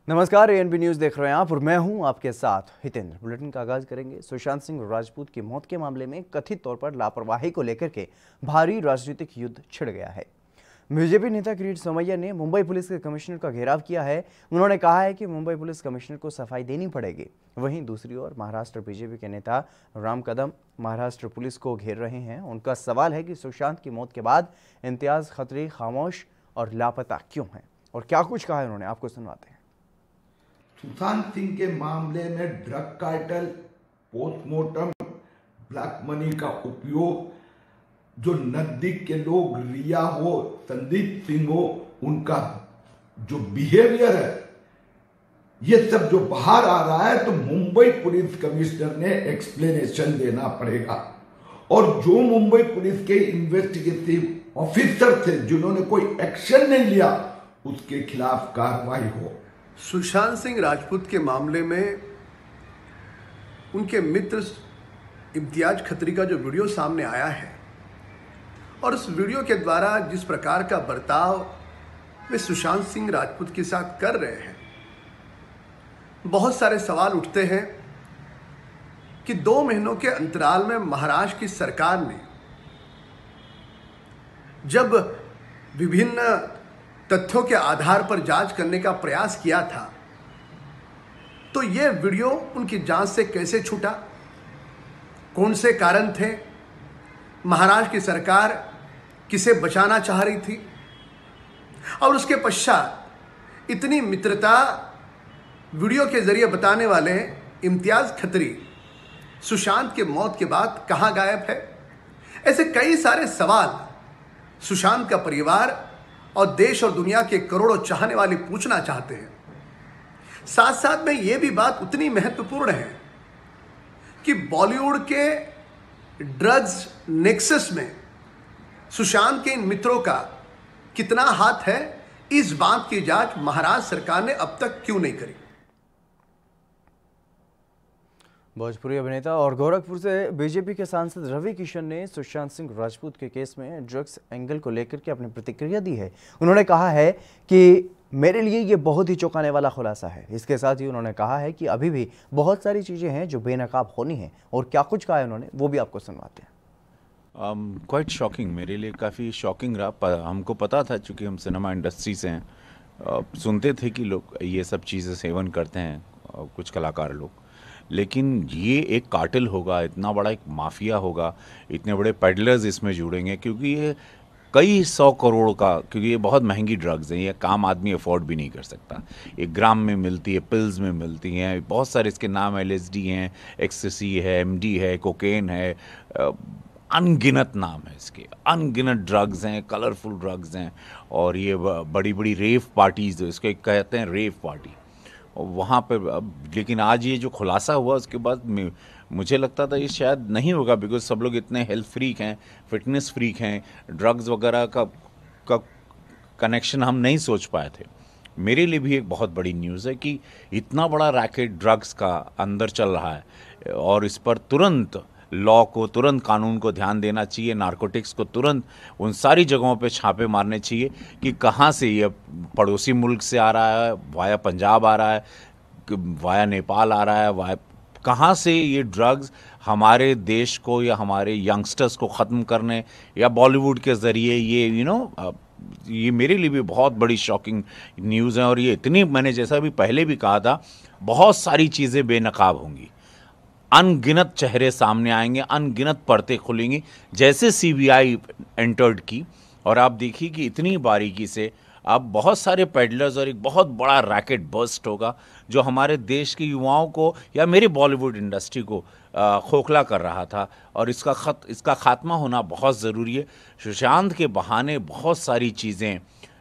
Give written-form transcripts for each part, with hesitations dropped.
नमस्कार, ANB news देख रहे हैं आप और मैं हूं आपके साथ हितेंद्र। बुलेटिन का आगाज करेंगे। सुशांत सिंह राजपूत की मौत के मामले में कथित तौर पर लापरवाही को लेकर के भारी राजनीतिक युद्ध छिड़ गया है। बीजेपी नेता किरीट सोमैया ने मुंबई पुलिस के कमिश्नर का घेराव किया है। उन्होंने कहा है कि मुंबई पुलिस कमिश्नर को सफाई देनी पड़ेगी। वहीं दूसरी ओर महाराष्ट्र बीजेपी के नेता राम कदम महाराष्ट्र पुलिस को घेर रहे हैं। उनका सवाल है कि सुशांत की मौत के बाद इम्तियाज खत्री खामोश और लापता क्यों हैं और क्या कुछ कहा है उन्होंने, आपको सुनवाते हैं। सुशांत सिंह के मामले में drug cartel, postmortem, black money का उपयोग, जो नजदीक के लोग रिया हो, संदीप सिंह हो, उनका जो बिहेवियर है, ये सब जो बाहर आ रहा है, तो मुंबई पुलिस कमिश्नर ने एक्सप्लेनेशन देना पड़ेगा। और जो मुंबई पुलिस के इन्वेस्टिगेटिव ऑफिसर थे जिन्होंने कोई एक्शन नहीं लिया, उसके खिलाफ कार्रवाई हो। सुशांत सिंह राजपूत के मामले में उनके मित्र इम्तियाज खत्री का जो वीडियो सामने आया है और उस वीडियो के द्वारा जिस प्रकार का बर्ताव वे सुशांत सिंह राजपूत के साथ कर रहे हैं, बहुत सारे सवाल उठते हैं कि 2 महीनों के अंतराल में महाराष्ट्र की सरकार ने जब विभिन्न तथ्यों के आधार पर जांच करने का प्रयास किया था, तो यह वीडियो उनकी जांच से कैसे छूटा, कौन से कारण थे, महाराष्ट्र की सरकार किसे बचाना चाह रही थी, और उसके पश्चात इतनी मित्रता वीडियो के जरिए बताने वाले इम्तियाज खत्री सुशांत के मौत के बाद कहां गायब है। ऐसे कई सारे सवाल सुशांत का परिवार और देश और दुनिया के करोड़ों चाहने वाले पूछना चाहते हैं। साथ साथ में यह भी बात उतनी महत्वपूर्ण है कि बॉलीवुड के ड्रग्स नेक्सस में सुशांत के इन मित्रों का कितना हाथ है, इस बात की जांच महाराष्ट्र सरकार ने अब तक क्यों नहीं करी। भोजपुरी अभिनेता और गोरखपुर से बीजेपी के सांसद रवि किशन ने सुशांत सिंह राजपूत के केस में ड्रग्स एंगल को लेकर के अपनी प्रतिक्रिया दी है। उन्होंने कहा है कि मेरे लिए ये बहुत ही चौंकाने वाला खुलासा है। इसके साथ ही उन्होंने कहा है कि अभी भी बहुत सारी चीज़ें हैं जो बेनकाब होनी हैं और क्या कुछ कहा है उन्होंने, वो भी आपको सुनवाते हैं। क्वाइट शॉकिंग, मेरे लिए काफ़ी शॉकिंग रहा। हमको पता था, चूँकि हम सिनेमा इंडस्ट्री से हैं, सुनते थे कि लोग ये सब चीज़ें सेवन करते हैं, कुछ कलाकार लोग, लेकिन ये एक कार्टेल होगा, इतना बड़ा एक माफिया होगा, इतने बड़े पेडलर्स इसमें जुड़ेंगे, क्योंकि ये कई 100 करोड़ का, क्योंकि ये बहुत महंगी ड्रग्स हैं, ये काम आदमी अफोर्ड भी नहीं कर सकता। एक ग्राम में मिलती है, पिल्स में मिलती हैं, बहुत सारे इसके नाम LSD हैं, एक्सटेसी है, MD है, कोकेन है, अनगिनत नाम है इसके, अनगिनत ड्रग्स हैं, कलरफुल ड्रग्स हैं। और ये बड़ी बड़ी रेव पार्टीज, इसको कहते हैं रेव पार्टी, वहाँ पे। लेकिन आज ये जो खुलासा हुआ उसके बाद मुझे लगता था ये शायद नहीं होगा, बिकॉज सब लोग इतने हेल्थ फ्रीक हैं, फिटनेस फ्रीक हैं, ड्रग्स वगैरह का कनेक्शन हम नहीं सोच पाए थे। मेरे लिए भी एक बहुत बड़ी न्यूज़ है कि इतना बड़ा रैकेट ड्रग्स का अंदर चल रहा है और इस पर तुरंत लॉ को, तुरंत कानून को ध्यान देना चाहिए, नारकोटिक्स को तुरंत उन सारी जगहों पे छापे मारने चाहिए कि कहाँ से ये पड़ोसी मुल्क से आ रहा है, वाया पंजाब आ रहा है, वाया नेपाल आ रहा है, वाया कहाँ से ये ड्रग्स हमारे देश को या हमारे यंगस्टर्स को ख़त्म करने या बॉलीवुड के ज़रिए ये ये मेरे लिए भी बहुत बड़ी शॉकिंग न्यूज़ है। और ये इतनी, मैंने जैसा भी पहले भी कहा था, बहुत सारी चीज़ें बेनकाब होंगी, अनगिनत चेहरे सामने आएंगे, अनगिनत परतें खुलेंगी, जैसे CBI एंटर्ड की। और आप देखिए कि इतनी बारीकी से अब बहुत सारे पेडलर्स और एक बहुत बड़ा रैकेट बर्स्ट होगा जो हमारे देश के युवाओं को या मेरी बॉलीवुड इंडस्ट्री को खोखला कर रहा था, और इसका खात्मा होना बहुत ज़रूरी है। सुशांत के बहाने बहुत सारी चीज़ें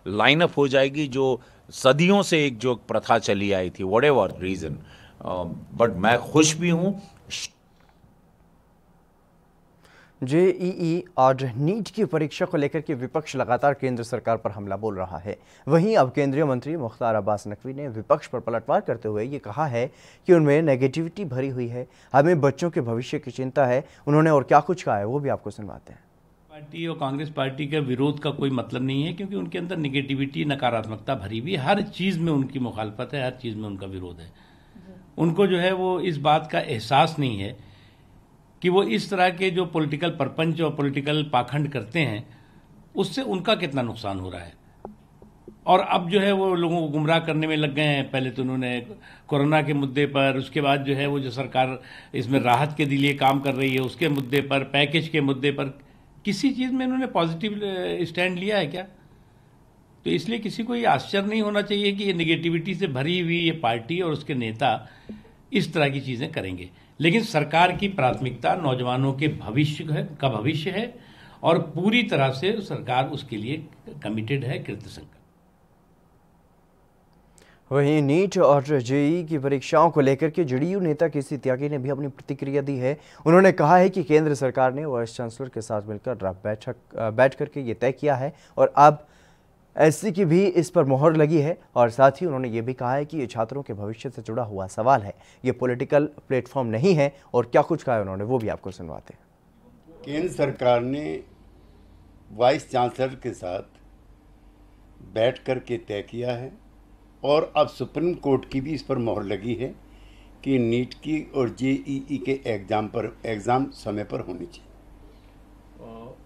लाइनअप हो जाएगी जो सदियों से एक जो प्रथा चली आई थी, व्हाटएवर रीज़न। बट मैं खुश भी हूँ। JEE और नीट की परीक्षा को लेकर के विपक्ष लगातार केंद्र सरकार पर हमला बोल रहा है। वहीं अब केंद्रीय मंत्री मुख्तार अब्बास नकवी ने विपक्ष पर पलटवार करते हुए ये कहा है कि उनमें नेगेटिविटी भरी हुई है, हमें बच्चों के भविष्य की चिंता है। उन्होंने और क्या कुछ कहा है वो भी आपको सुनवाते हैं। पार्टी और कांग्रेस पार्टी का विरोध का कोई मतलब नहीं है, क्योंकि उनके अंदर निगेटिविटी, नकारात्मकता भरी हुई, हर चीज़ में उनकी मुखालफत है, हर चीज़ में उनका विरोध है। उनको जो है वो इस बात का एहसास नहीं है कि वो इस तरह के जो पॉलिटिकल परपंच और पॉलिटिकल पाखंड करते हैं उससे उनका कितना नुकसान हो रहा है। और अब जो है वो लोगों को गुमराह करने में लग गए हैं। पहले तो उन्होंने कोरोना के मुद्दे पर, उसके बाद जो है वो जो सरकार इसमें राहत के लिए काम कर रही है उसके मुद्दे पर, पैकेज के मुद्दे पर, किसी चीज़ में इन्होंने पॉजिटिव स्टैंड लिया है क्या? तो इसलिए किसी को ये आश्चर्य नहीं होना चाहिए कि ये निगेटिविटी से भरी हुई ये पार्टी और उसके नेता इस तरह की चीज़ें करेंगे। लेकिन सरकार की प्राथमिकता नौजवानों के भविष्य है और पूरी तरह से सरकार उसके लिए कमिटेड है, कृतसंकल्प। वहीं नीट और जेईई की परीक्षाओं को लेकर के जेडीयू नेता केसी त्यागी ने भी अपनी प्रतिक्रिया दी है। उन्होंने कहा है कि केंद्र सरकार ने वाइस चांसलर के साथ मिलकर बैठ करके ये तय किया है और अब एससी की भी इस पर मोहर लगी है। और साथ ही उन्होंने ये भी कहा है कि ये छात्रों के भविष्य से जुड़ा हुआ सवाल है, ये पॉलिटिकल प्लेटफॉर्म नहीं है। और क्या कुछ कहा है उन्होंने वो भी आपको सुनवाते हैं। केंद्र सरकार ने वाइस चांसलर के साथ बैठ कर के तय किया है और अब सुप्रीम कोर्ट की भी इस पर मोहर लगी है कि नीट की और जेईई के एग्ज़ाम समय पर होनी चाहिए।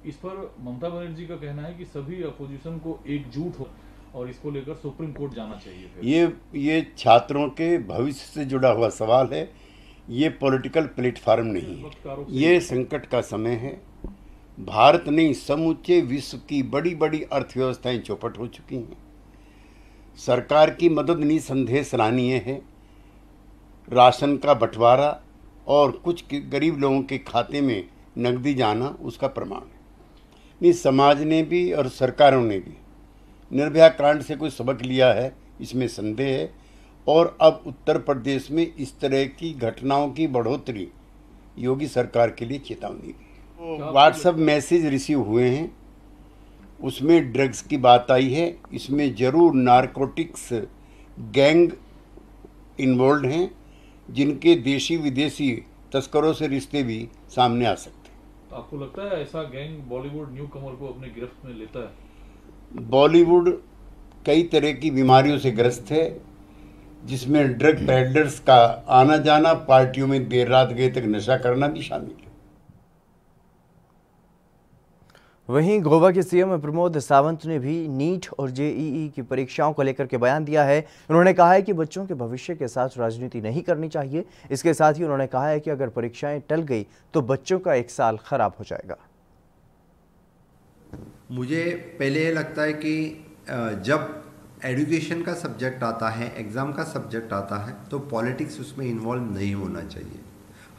इस पर ममता बनर्जी का कहना है कि सभी अपोजिशन को एकजुट हो और इसको लेकर सुप्रीम कोर्ट जाना चाहिए। ये छात्रों के भविष्य से जुड़ा हुआ सवाल है, ये पॉलिटिकल प्लेटफॉर्म नहीं है। ये संकट का समय है। भारत नहीं, समूचे विश्व की बड़ी बड़ी अर्थव्यवस्थाएं चौपट हो चुकी हैं। सरकार की मदद निसंदेह सराहनीय है। राशन का बंटवारा और कुछ गरीब लोगों के खाते में नकदी जाना उसका प्रमाण है। नहीं, समाज ने भी और सरकारों ने भी निर्भया कांड से कोई सबक लिया है, इसमें संदेह है। और अब उत्तर प्रदेश में इस तरह की घटनाओं की बढ़ोतरी योगी सरकार के लिए चेतावनी भी। व्हाट्सएप मैसेज रिसीव हुए हैं, उसमें ड्रग्स की बात आई है। इसमें ज़रूर नारकोटिक्स गैंग इन्वॉल्व हैं, जिनके देशी विदेशी तस्करों से रिश्ते भी सामने आ सकते हैं। तो आपको लगता है ऐसा गैंग बॉलीवुड न्यू कमर को अपने गिरफ्त में लेता है? बॉलीवुड कई तरह की बीमारियों से ग्रस्त है, जिसमें ड्रग पेडलर्स का आना जाना, पार्टियों में देर रात गए तक नशा करना भी शामिल है। वहीं गोवा के सीएम प्रमोद सावंत ने भी नीट और जेईई की परीक्षाओं को लेकर के बयान दिया है। उन्होंने कहा है कि बच्चों के भविष्य के साथ राजनीति नहीं करनी चाहिए। इसके साथ ही उन्होंने कहा है कि अगर परीक्षाएं टल गई तो बच्चों का एक साल खराब हो जाएगा। मुझे पहले ये लगता है कि जब एजुकेशन का सब्जेक्ट आता है, एग्ज़ाम का सब्जेक्ट आता है, तो पॉलिटिक्स उसमें इन्वॉल्व नहीं होना चाहिए।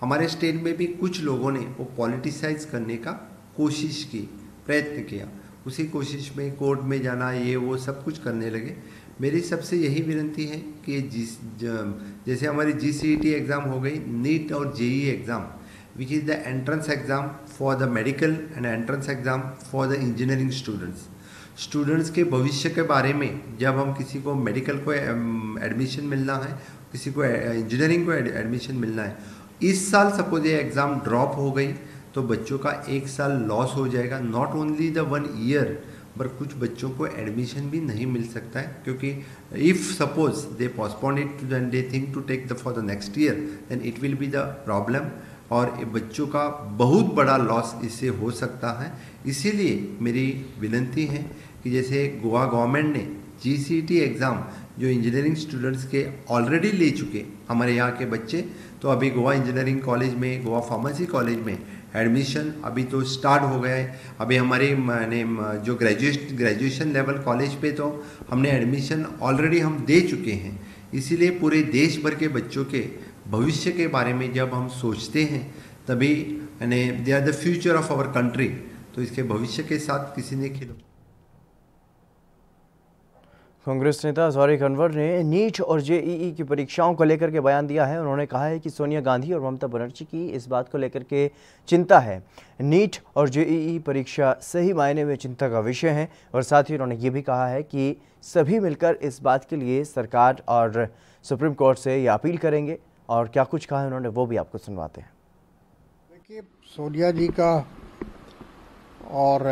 हमारे स्टेट में भी कुछ लोगों ने वो पॉलिटिसाइज करने का कोशिश की, प्रयत्न किया। उसी कोशिश में कोर्ट में जाना, ये वो सब कुछ करने लगे। मेरी सबसे यही विनती है कि जैसे हमारी GCET एग्ज़ाम हो गई, नीट और JEE exam which is the entrance exam for the medical and entrance exam for the engineering students के भविष्य के बारे में, जब हम किसी को मेडिकल को एडमिशन मिलना है, किसी को इंजीनियरिंग को एडमिशन मिलना है, इस साल सपोज ये एग्ज़ाम ड्रॉप हो गई तो बच्चों का एक साल लॉस हो जाएगा। नॉट ओनली द 1 ईयर, पर कुछ बच्चों को एडमिशन भी नहीं मिल सकता है, क्योंकि if suppose they postpone it and they think to take the for the next year, then it will be the problem और बच्चों का बहुत बड़ा लॉस इससे हो सकता है। इसीलिए मेरी विनती है कि जैसे गोवा गवर्नमेंट ने GCET एग्ज़ाम जो इंजीनियरिंग स्टूडेंट्स के ऑलरेडी ले चुके हमारे यहाँ के बच्चे, तो अभी गोवा इंजीनियरिंग कॉलेज में, गोवा फार्मेसी कॉलेज में एडमिशन अभी तो स्टार्ट हो गया है। अभी हमारे जो ग्रेजुएशन लेवल कॉलेज पे तो हमने एडमिशन ऑलरेडी हम दे चुके हैं। इसीलिए पूरे देश भर के बच्चों के भविष्य के बारे में जब हम सोचते हैं, तभी they are the future of our country, तो इसके भविष्य के साथ किसी ने खिलो। कांग्रेस नेता ज़ौरिक अनवर ने नीट और जेईई की परीक्षाओं को लेकर के बयान दिया है। उन्होंने कहा है कि सोनिया गांधी और ममता बनर्जी की इस बात को लेकर के चिंता है। नीट और जेईई परीक्षा सही मायने में चिंता का विषय है। और साथ ही उन्होंने ये भी कहा है कि सभी मिलकर इस बात के लिए सरकार और सुप्रीम कोर्ट से ये अपील करेंगे। और क्या कुछ कहा है उन्होंने वो भी आपको सुनवाते हैं। देखिए, सोनिया जी का और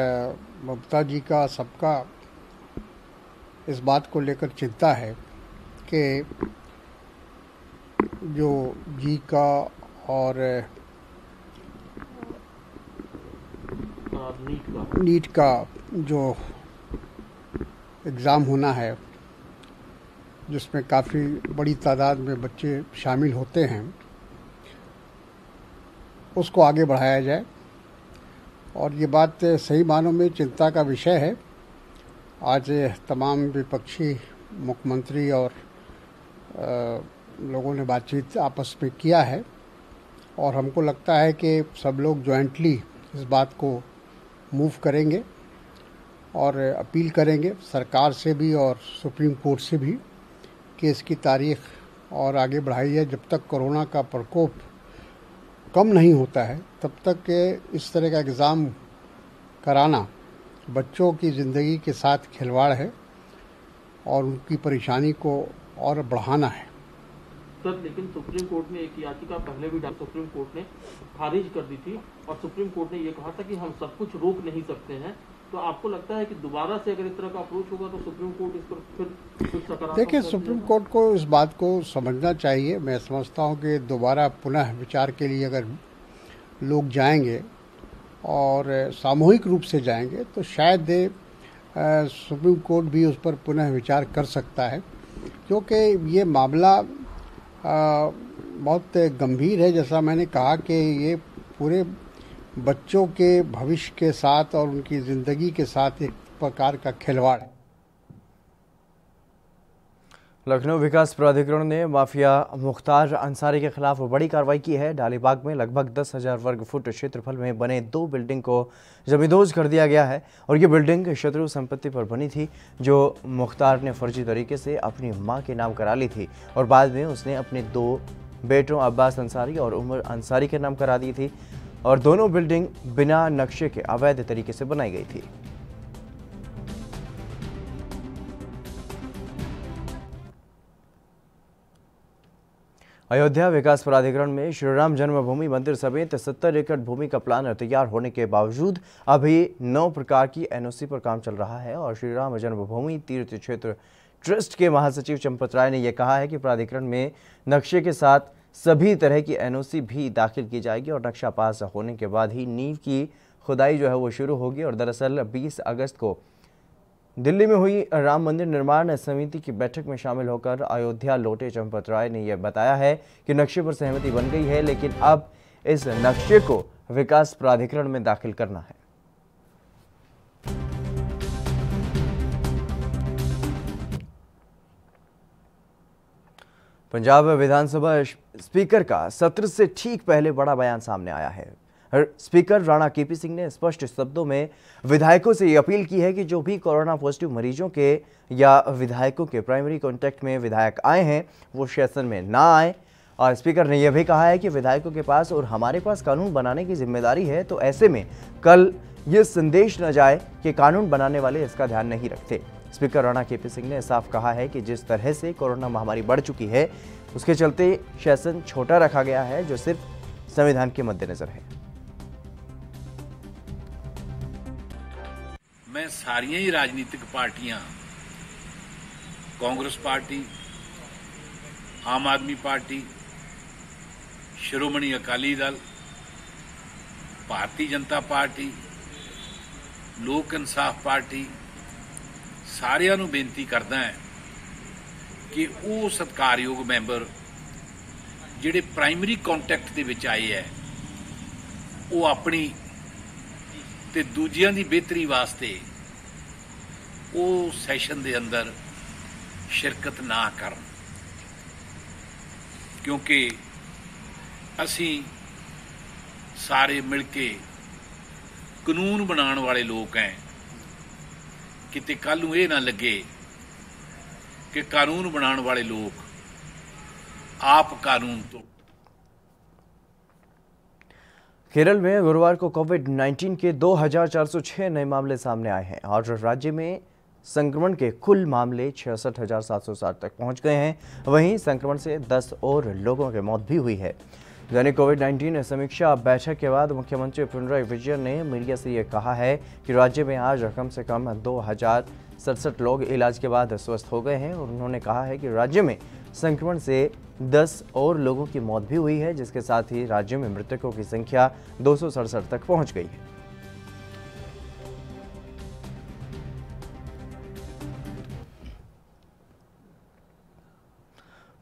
ममता जी का सबका इस बात को लेकर चिंता है कि जो जी का और नीट का जो एग्ज़ाम होना है, जिसमें काफ़ी बड़ी तादाद में बच्चे शामिल होते हैं, उसको आगे बढ़ाया जाए। और ये बात सही मानों में चिंता का विषय है। आज तमाम विपक्षी मुख्यमंत्री और लोगों ने बातचीत आपस में किया है और हमको लगता है कि सब लोग जॉइंटली इस बात को मूव करेंगे और अपील करेंगे सरकार से भी और सुप्रीम कोर्ट से भी कि इसकी तारीख और आगे बढ़ाई जाए। जब तक कोरोना का प्रकोप कम नहीं होता है तब तक के इस तरह का एग्ज़ाम कराना बच्चों की ज़िंदगी के साथ खिलवाड़ है और उनकी परेशानी को और बढ़ाना है। सर, लेकिन सुप्रीम कोर्ट में एक याचिका पहले भी सुप्रीम कोर्ट ने खारिज कर दी थी और सुप्रीम कोर्ट ने ये कहा था कि हम सब कुछ रोक नहीं सकते हैं। तो आपको लगता है कि दोबारा से अगर इस तरह का अप्रोच होगा तो सुप्रीम कोर्ट इस पर फिर कुछ सकारात्मक? देखिए, सुप्रीम कोर्ट को इस बात को समझना चाहिए। मैं समझता हूँ कि दोबारा पुनः विचार के लिए अगर लोग जाएंगे और सामूहिक रूप से जाएंगे तो शायद सुप्रीम कोर्ट भी उस पर पुनः विचार कर सकता है, क्योंकि ये मामला बहुत गंभीर है। जैसा मैंने कहा कि ये पूरे बच्चों के भविष्य के साथ और उनकी ज़िंदगी के साथ एक प्रकार का खिलवाड़ है। लखनऊ विकास प्राधिकरण ने माफिया मुख्तार अंसारी के खिलाफ बड़ी कार्रवाई की है। डालीबाग में लगभग 10,000 वर्ग फुट क्षेत्रफल में बने 2 बिल्डिंग को जमींदोज कर दिया गया है और ये बिल्डिंग शत्रु संपत्ति पर बनी थी, जो मुख्तार ने फर्जी तरीके से अपनी मां के नाम करा ली थी और बाद में उसने अपने 2 बेटों अब्बास अंसारी और उमर अंसारी के नाम करा दी थी और दोनों बिल्डिंग बिना नक्शे के अवैध तरीके से बनाई गई थी। अयोध्या विकास प्राधिकरण में श्रीराम जन्मभूमि मंदिर समेत 70 एकड़ भूमि का प्लान तैयार होने के बावजूद अभी 9 प्रकार की एनओसी पर काम चल रहा है और श्रीराम जन्मभूमि तीर्थ क्षेत्र ट्रस्ट के महासचिव चंपत राय ने यह कहा है कि प्राधिकरण में नक्शे के साथ सभी तरह की एनओसी भी दाखिल की जाएगी और नक्शा पास होने के बाद ही नींव की खुदाई जो है वो शुरू होगी। और दरअसल 20 अगस्त को दिल्ली में हुई राम मंदिर निर्माण समिति की बैठक में शामिल होकर अयोध्या लौटे चंपत राय ने यह बताया है कि नक्शे पर सहमति बन गई है, लेकिन अब इस नक्शे को विकास प्राधिकरण में दाखिल करना है। पंजाब विधानसभा स्पीकर का सत्र से ठीक पहले बड़ा बयान सामने आया है। स्पीकर राणा केपी सिंह ने स्पष्ट शब्दों में विधायकों से ये अपील की है कि जो भी कोरोना पॉजिटिव मरीजों के या विधायकों के प्राइमरी कांटेक्ट में विधायक आए हैं वो सेशन में ना आए। और स्पीकर ने यह भी कहा है कि विधायकों के पास और हमारे पास कानून बनाने की जिम्मेदारी है, तो ऐसे में कल ये संदेश न जाए कि कानून बनाने वाले इसका ध्यान नहीं रखते। स्पीकर राणा केपी सिंह ने साफ कहा है कि जिस तरह से कोरोना महामारी बढ़ चुकी है उसके चलते सेशन छोटा रखा गया है, जो सिर्फ संविधान के मद्देनजर है। मैं सारियां ही राजनीतिक पार्टियां, कांग्रेस पार्टी, आम आदमी पार्टी, श्रोमणी अकाली दल, भारतीय जनता पार्टी, लोक इंसाफ पार्टी, सारिਆਂ ਨੂੰ ਬੇਨਤੀ ਕਰਦਾ ਹਾਂ ਕਿ ਉਹ ਸਤਿਕਾਰਯੋਗ ਮੈਂਬਰ ਜਿਹੜੇ ਪ੍ਰਾਇਮਰੀ ਕੰਟੈਕਟ ਦੇ ਵਿੱਚ ਆਏ ਹੈ ਉਹ ਆਪਣੀ ਤੇ ਦੂਜਿਆਂ ਦੀ ਬਿਹਤਰੀ ਵਾਸਤੇ ਉਹ ਸੈਸ਼ਨ ਦੇ ਅੰਦਰ ਸ਼ਿਰਕਤ ਨਾ ਕਰਨ, ਕਿਉਂਕਿ ਅਸੀਂ ਸਾਰੇ ਮਿਲ ਕੇ ਕਾਨੂੰਨ ਬਣਾਉਣ ਵਾਲੇ ਲੋਕ हैं। किते कल नूं ये ना लगे कि कानून बनाने वाले लोग आप कानून तो। केरल में गुरुवार को कोविड-19 के 2,406 नए मामले सामने आए हैं और राज्य में संक्रमण के कुल मामले 66,760 तक पहुंच गए हैं। वहीं संक्रमण से 10 और लोगों की मौत भी हुई है। दैनिक कोविड-19 समीक्षा बैठक के बाद मुख्यमंत्री पिनराई विजयन ने मीडिया से ये कहा है कि राज्य में आज कम से कम 2067 लोग इलाज के बाद स्वस्थ हो गए हैं और उन्होंने कहा है कि राज्य में संक्रमण से 10 और लोगों की मौत भी हुई है, जिसके साथ ही राज्य में मृतकों की संख्या 267 तक पहुंच गई है।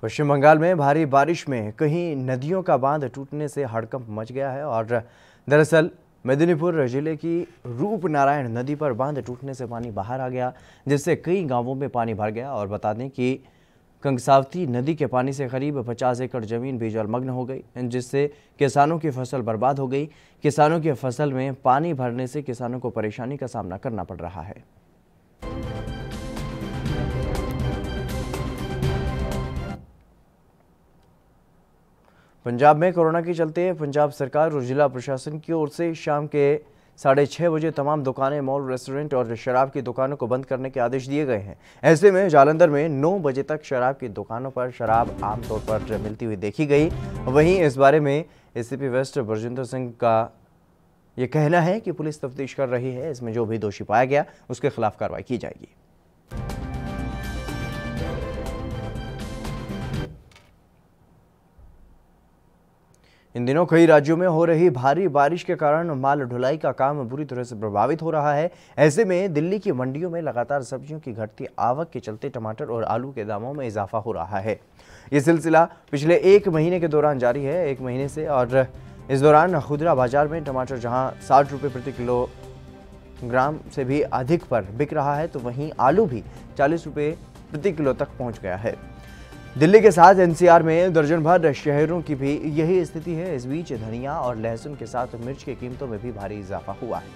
पश्चिम बंगाल में भारी बारिश में कहीं नदियों का बांध टूटने से हड़कंप मच गया है और दरअसल मेदिनीपुर जिले की रूपनारायण नदी पर बांध टूटने से पानी बाहर आ गया, जिससे कई गांवों में पानी भर गया। और बता दें कि कंगसावती नदी के पानी से करीब 50 एकड़ जमीन भी जलमग्न हो गई, जिससे किसानों की फसल बर्बाद हो गई। किसानों की फसल में पानी भरने से किसानों को परेशानी का सामना करना पड़ रहा है। पंजाब में कोरोना के चलते पंजाब सरकार और जिला प्रशासन की ओर से शाम के 6:30 बजे तमाम दुकानें, मॉल, रेस्टोरेंट और शराब की दुकानों को बंद करने के आदेश दिए गए हैं। ऐसे में जालंधर में 9 बजे तक शराब की दुकानों पर शराब आमतौर पर मिलती हुई देखी गई। वहीं इस बारे में एसीपी वेस्ट बरजिंदर सिंह का ये कहना है कि पुलिस तफ्तीश कर रही है, इसमें जो भी दोषी पाया गया उसके खिलाफ कार्रवाई की जाएगी। इन दिनों कई राज्यों में हो रही भारी बारिश के कारण माल ढुलाई का काम बुरी तरह से प्रभावित हो रहा है। ऐसे में दिल्ली की मंडियों में लगातार सब्जियों की घटती आवक के चलते टमाटर और आलू के दामों में इजाफा हो रहा है। ये सिलसिला पिछले 1 महीने के दौरान जारी है, 1 महीने से। और इस दौरान खुदरा बाजार में टमाटर जहां 60 रुपये प्रति किलोग्राम से भी अधिक पर बिक रहा है, तो वहीं आलू भी 40 रुपये प्रति किलो तक पहुँच गया है। दिल्ली के साथ एनसीआर में दर्जन भर शहरों की भी यही स्थिति है। इस बीच धनिया और लहसुन के साथ मिर्च की कीमतों में भी भारी इजाफा हुआ है।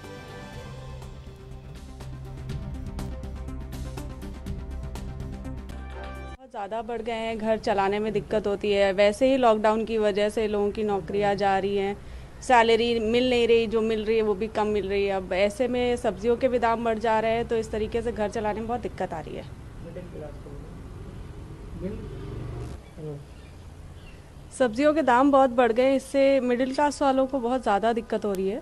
बहुत ज़्यादा बढ़ गए हैं, घर चलाने में दिक्कत होती है। वैसे ही लॉकडाउन की वजह से लोगों की नौकरियां जा रही हैं, सैलरी मिल नहीं रही, जो मिल रही है वो भी कम मिल रही है। अब ऐसे में सब्जियों के भी दाम बढ़ जा रहे हैं, तो इस तरीके से घर चलाने में बहुत दिक्कत आ रही है। सब्जियों के दाम बहुत बढ़ गए, इससे मिडिल क्लास वालों को बहुत ज़्यादा दिक्कत हो रही है।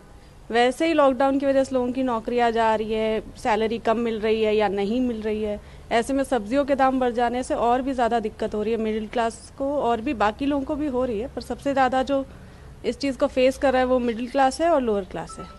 वैसे ही लॉकडाउन की वजह से लोगों की नौकरियां जा रही है, सैलरी कम मिल रही है या नहीं मिल रही है। ऐसे में सब्जियों के दाम बढ़ जाने से और भी ज़्यादा दिक्कत हो रही है मिडिल क्लास को, और भी बाकी लोगों को भी हो रही है, पर सबसे ज़्यादा जो इस चीज़ को फेस कर रहा है वो मिडिल क्लास है और लोअर क्लास है।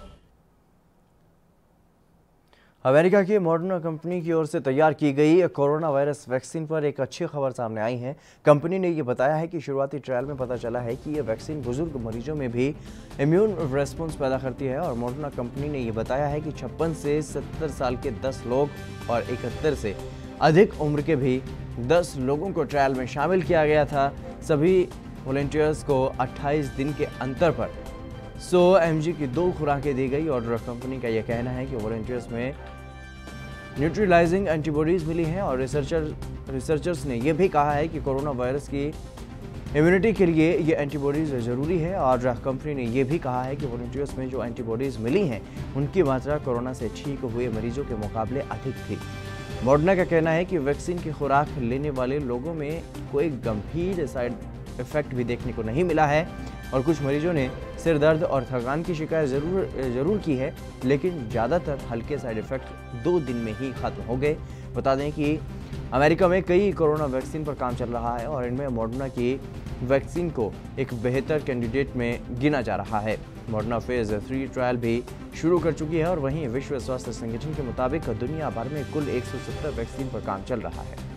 अमेरिका की मॉडर्ना कंपनी की ओर से तैयार की गई कोरोना वायरस वैक्सीन पर एक अच्छी खबर सामने आई है। कंपनी ने ये बताया है कि शुरुआती ट्रायल में पता चला है कि ये वैक्सीन बुजुर्ग मरीजों में भी इम्यून रिस्पॉन्स पैदा करती है। और मॉडर्ना कंपनी ने ये बताया है कि 56 से 70 साल के 10 लोग और 71 से अधिक उम्र के भी 10 लोगों को ट्रायल में शामिल किया गया था। सभी वॉलंटियर्स को 28 दिन के अंतर पर 100 mg की 2 खुराकें दी गई। और कंपनी का यह कहना है कि वॉलंटियर्स में न्यूट्रलाइजिंग एंटीबॉडीज मिली हैं। और रिसर्चर्स ने यह भी कहा है कि कोरोना वायरस की इम्यूनिटी के लिए ये एंटीबॉडीज ज़रूरी है। और कंपनी ने यह भी कहा है कि वॉलंटियर्स में जो एंटीबॉडीज मिली हैं उनकी मात्रा कोरोना से ठीक हुए मरीजों के मुकाबले अधिक थी। मॉडर्ना का कहना है कि वैक्सीन की खुराक लेने वाले लोगों में कोई गंभीर साइड इफेक्ट भी देखने को नहीं मिला है। और कुछ मरीजों ने सिर दर्द और थकान की शिकायत जरूर की है, लेकिन ज़्यादातर हल्के साइड इफेक्ट 2 दिन में ही खत्म हो गए। बता दें कि अमेरिका में कई कोरोना वैक्सीन पर काम चल रहा है और इनमें मॉडर्ना की वैक्सीन को एक बेहतर कैंडिडेट में गिना जा रहा है। मॉडर्ना फेज 3 ट्रायल भी शुरू कर चुकी है। और वहीं विश्व स्वास्थ्य संगठन के मुताबिक दुनिया भर में कुल 170 वैक्सीन पर काम चल रहा है।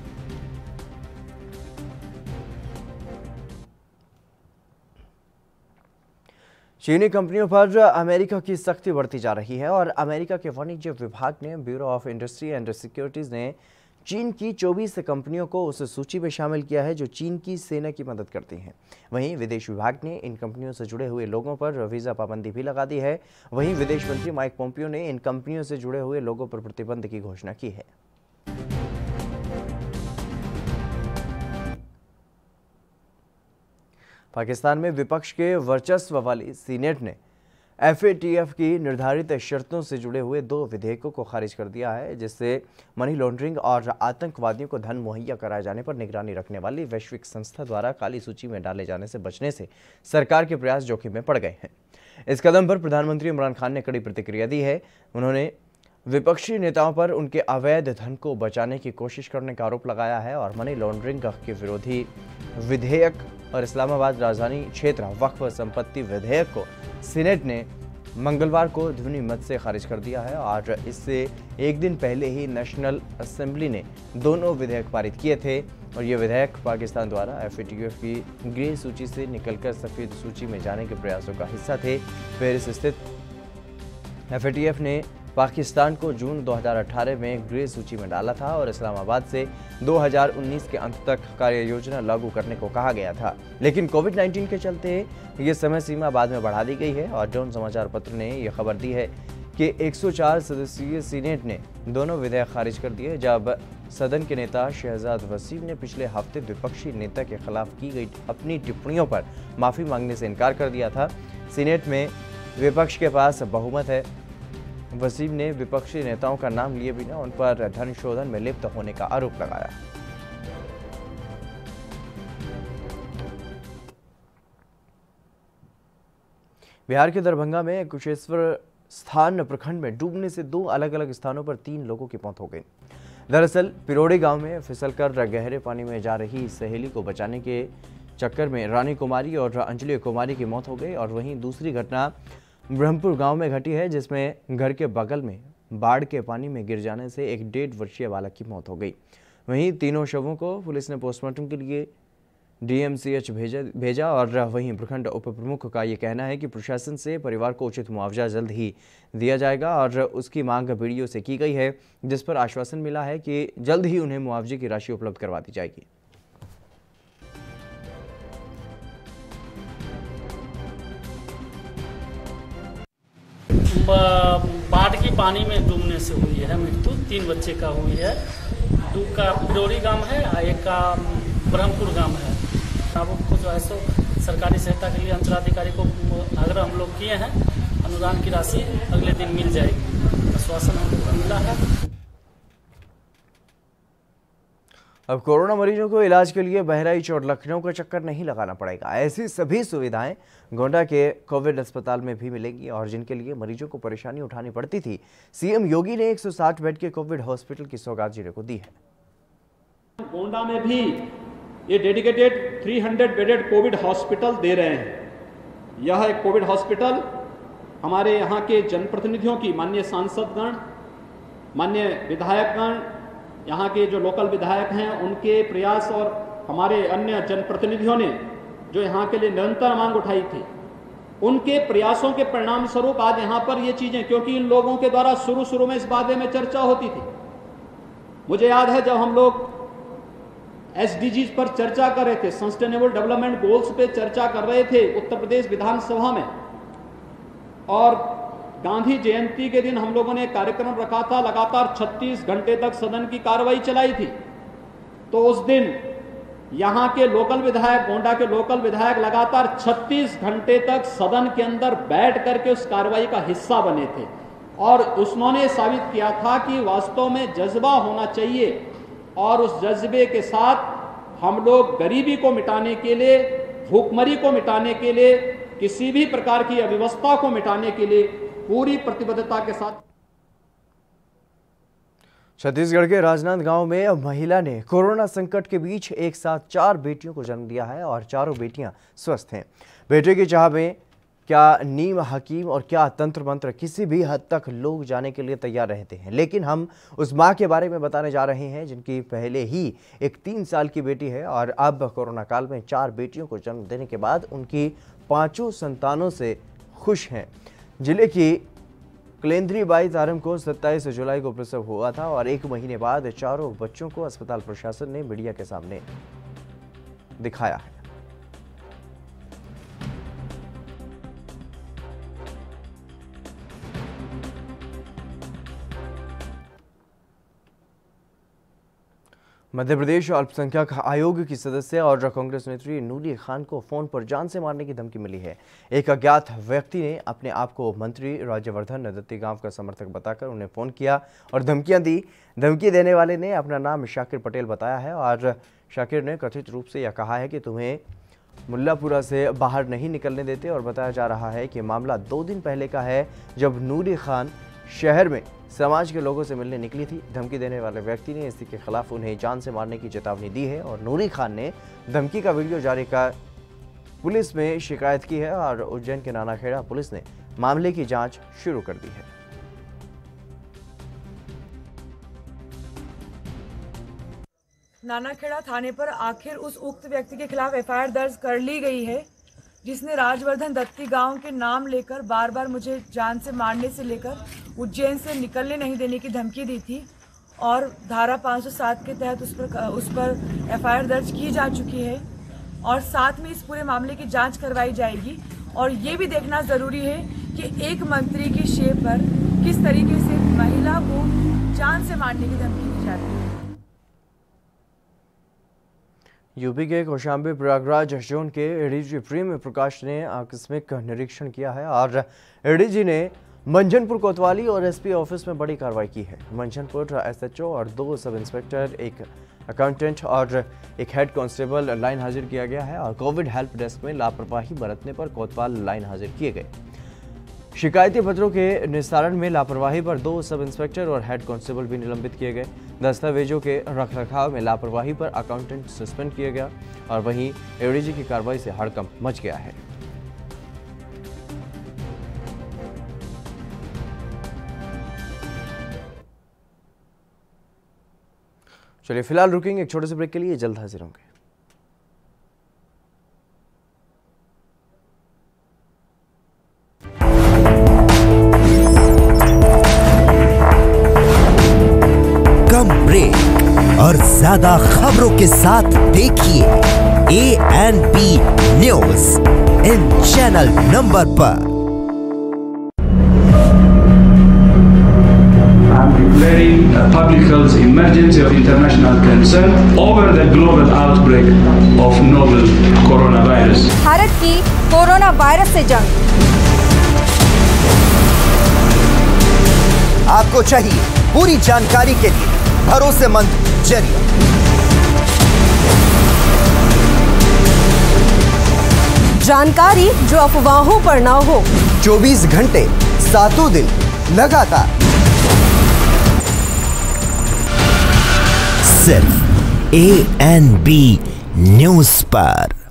चीनी कंपनियों पर अमेरिका की सख्ती बढ़ती जा रही है। और अमेरिका के वाणिज्य विभाग ने bureau of industry and securities ने चीन की 24 कंपनियों को उस सूची में शामिल किया है जो चीन की सेना की मदद करती हैं। वहीं विदेश विभाग ने इन कंपनियों से जुड़े हुए लोगों पर वीज़ा पाबंदी भी लगा दी है। वहीं विदेश मंत्री माइक पोम्पियो ने इन कंपनियों से जुड़े हुए लोगों पर प्रतिबंध की घोषणा की है। पाकिस्तान में विपक्ष के वर्चस्व वाली सीनेट ने एफएटीएफ की निर्धारित शर्तों से जुड़े हुए 2 विधेयकों को खारिज कर दिया है, जिससे मनी लॉन्ड्रिंग और आतंकवादियों को धन मुहैया कराए जाने पर निगरानी रखने वाली वैश्विक संस्था द्वारा काली सूची में डाले जाने से बचने से सरकार के प्रयास जोखिम में पड़ गए हैं। इस कदम पर प्रधानमंत्री इमरान खान ने कड़ी प्रतिक्रिया दी है। उन्होंने विपक्षी नेताओं पर उनके अवैध धन को बचाने की कोशिश करने का आरोप लगाया है और मनी लॉन्ड्रिंग के विरोधी विधेयक और इस्लामाबाद राजधानी क्षेत्र वक्फ संपत्ति विधेयक को सीनेट ने मंगलवार को ध्वनि मत से खारिज कर दिया है और इससे एक दिन पहले ही नेशनल असेंबली ने दोनों विधेयक पारित किए थे और ये विधेयक पाकिस्तान द्वारा एफएटीएफ की ग्रे सूची से निकलकर सफ़ेद सूची में जाने के प्रयासों का हिस्सा थे। पेरिस स्थित एफएटीएफ ने पाकिस्तान को जून 2018 में ग्रे सूची में डाला था और इस्लामाबाद से 2019 के अंत तक कार्य योजना लागू करने को कहा गया था, लेकिन कोविड-19 के चलते ये समय सीमा बाद में बढ़ा दी गई है। और डॉन समाचार पत्र ने यह खबर दी है कि 104 सदस्यीय सीनेट ने दोनों विधेयक खारिज कर दिए, जब सदन के नेता शहजाद वसीम ने पिछले हफ्ते विपक्षी नेता के खिलाफ की गई अपनी टिप्पणियों पर माफ़ी मांगने से इनकार कर दिया था। सीनेट में विपक्ष के पास बहुमत है। वसीम ने विपक्षी नेताओं का नाम लिए बिना उन पर धन शोधन में लिप्त होने का आरोप लगाया। बिहार के दरभंगा में कुशेश्वर स्थान प्रखंड में डूबने से 2 अलग अलग स्थानों पर 3 लोगों की मौत हो गई। दरअसल पिरोड़ी गांव में फिसलकर गहरे पानी में जा रही सहेली को बचाने के चक्कर में रानी कुमारी और अंजलि कुमारी की मौत हो गई और वहीं दूसरी घटना ब्रह्मपुर गांव में घटी है, जिसमें घर के बगल में बाढ़ के पानी में गिर जाने से एक 1.5 वर्षीय बालक की मौत हो गई। वहीं तीनों शवों को पुलिस ने पोस्टमार्टम के लिए डीएमसीएच भेजा और वहीं प्रखंड उप प्रमुख का ये कहना है कि प्रशासन से परिवार को उचित मुआवजा जल्द ही दिया जाएगा और उसकी मांग बीडीओ से की गई है, जिस पर आश्वासन मिला है कि जल्द ही उन्हें मुआवजे की राशि उपलब्ध करवा दी जाएगी। बाढ़ की पानी में डूबने से हुई है मृत्यु, 3 बच्चे का हुई है। 2 का पिरोड़ी गांव है और 1 का ब्रह्मपुर गांव है। अब कुछ ऐसा सरकारी सहायता के लिए अंचलाधिकारी को आग्रह हम लोग किए हैं, अनुदान की राशि अगले दिन मिल जाएगी, आश्वासन हमको मिला है। अब कोरोना मरीजों को इलाज के लिए बहराइच और लखनऊ का चक्कर नहीं लगाना पड़ेगा। ऐसी सभी सुविधाएं गोंडा के कोविड अस्पताल में भी मिलेंगी और जिनके लिए मरीजों को परेशानी उठानी पड़ती थी, सीएम योगी ने 160 बेड के कोविड हॉस्पिटल की सौगात जिले को दी है। गोंडा में भी ये डेडिकेटेड 300 बेडेड कोविड हॉस्पिटल दे रहे हैं। यह एक कोविड हॉस्पिटल हमारे यहाँ के जनप्रतिनिधियों की, माननीय सांसदगण, माननीय विधायकगण, यहाँ के जो लोकल विधायक हैं उनके प्रयास और हमारे अन्य जनप्रतिनिधियों ने जो यहाँ के लिए निरंतर मांग उठाई थी, उनके प्रयासों के परिणाम स्वरूप आज यहाँ पर ये चीजें, क्योंकि इन लोगों के द्वारा शुरू में इस बारे में चर्चा होती थी। मुझे याद है जब हम लोग SDGs पर चर्चा कर रहे थे, सस्टेनेबल डेवलपमेंट गोल्स पे चर्चा कर रहे थे उत्तर प्रदेश विधानसभा में, और गांधी जयंती के दिन हम लोगों ने कार्यक्रम रखा था, लगातार 36 घंटे तक सदन की कार्रवाई चलाई थी। तो उस दिन यहाँ के लोकल विधायक, गोंडा के लोकल विधायक लगातार 36 घंटे तक सदन के अंदर बैठ करके उस कार्रवाई का हिस्सा बने थे और उन्होंने साबित किया था कि वास्तव में जज्बा होना चाहिए और उस जज्बे के साथ हम लोग गरीबी को मिटाने के लिए, भूखमरी को मिटाने के लिए, किसी भी प्रकार की अव्यवस्था को मिटाने के लिए पूरी प्रतिबद्धता के साथ। छत्तीसगढ़ के राजनांदगांव में महिला ने कोरोना संकट के बीच एक साथ 4 बेटियों को जन्म दिया है और चारों बेटियां स्वस्थ हैं। बेटे की चाह में क्या नीम हकीम और क्या तंत्र मंत्र किसी भी हद तक लोग जाने के लिए तैयार रहते हैं, लेकिन हम उस मां के बारे में बताने जा रहे हैं जिनकी पहले ही एक 3 साल की बेटी है और अब कोरोना काल में 4 बेटियों को जन्म देने के बाद उनकी 5 संतानों से खुश हैं। जिले की कलेंद्री बाई तारम को 27 जुलाई को प्रसव हुआ था और 1 महीने बाद चारों बच्चों को अस्पताल प्रशासन ने मीडिया के सामने दिखाया है। मध्य प्रदेश अल्पसंख्यक आयोग की सदस्य और कांग्रेस नेत्री नूरी खान को फोन पर जान से मारने की धमकी मिली है। एक अज्ञात व्यक्ति ने अपने आप को मंत्री राज्यवर्धन दत्ती गांव का समर्थक बताकर उन्हें फोन किया और धमकियां दी। धमकी देने वाले ने अपना नाम शाकिर पटेल बताया है और शाकिर ने कथित रूप से यह कहा है कि तुम्हें मुल्लापुरा से बाहर नहीं निकलने देते और बताया जा रहा है कि मामला 2 दिन पहले का है, जब नूरी खान शहर में समाज के लोगों से मिलने निकली थी। धमकी देने वाले व्यक्ति ने इसी के खिलाफ उन्हें जान से मारने की चेतावनी दी है और नूरी खान ने धमकी का वीडियो जारी कर पुलिस में शिकायत की है और उज्जैन के नानाखेड़ा पुलिस ने मामले की जांच शुरू कर दी है। नानाखेड़ा थाने पर आखिर उस उक्त व्यक्ति के खिलाफ एफआईआर दर्ज कर ली गई है, जिसने राजवर्धन दत्ती गांव के नाम लेकर बार बार मुझे जान से मारने से लेकर उज्जैन से निकलने नहीं देने की धमकी दी थी और धारा 507 के तहत उस पर एफआईआर दर्ज की जा चुकी है और साथ में इस पूरे मामले की जांच करवाई जाएगी। और ये भी देखना ज़रूरी है कि एक मंत्री की शे पर किस तरीके से महिला को जान से मारने की धमकी दी जाती है। यूपी के कौशाम्बी प्रयागराज जोन के एडीजी प्रेम प्रकाश ने आकस्मिक निरीक्षण किया है और एडीजी ने मंझनपुर कोतवाली और एसपी ऑफिस में बड़ी कार्रवाई की है। मंझनपुर एसएचओ और 2 सब इंस्पेक्टर, एक अकाउंटेंट और एक हेड कांस्टेबल लाइन हाजिर किया गया है और कोविड हेल्प डेस्क में लापरवाही बरतने पर कोतवाल लाइन हाजिर किए गए। शिकायती पत्रों के निस्तारण में लापरवाही पर 2 सब इंस्पेक्टर और हेड कांस्टेबल भी निलंबित किए गए। दस्तावेजों के रखरखाव में लापरवाही पर अकाउंटेंट सस्पेंड किया गया और वहीं एडीजी की कार्रवाई से हड़कंप मच गया है। चलिए फिलहाल रुकेंगे एक छोटे से ब्रेक के लिए, जल्द हाजिर होंगे। ब्रेक और ज्यादा खबरों के साथ देखिए ANP news in channel number पर। I'm declaring a public health emergency of international concern over the global outbreak of novel coronavirus. Bharat की कोरोना वायरस से जंग। आपको चाहिए पूरी जानकारी के लिए भरोसेमंद जरिया। जानकारी जो अफवाहों पर ना हो। 24 घंटे 7 दिन लगातार सिर्फ ANB न्यूज पर।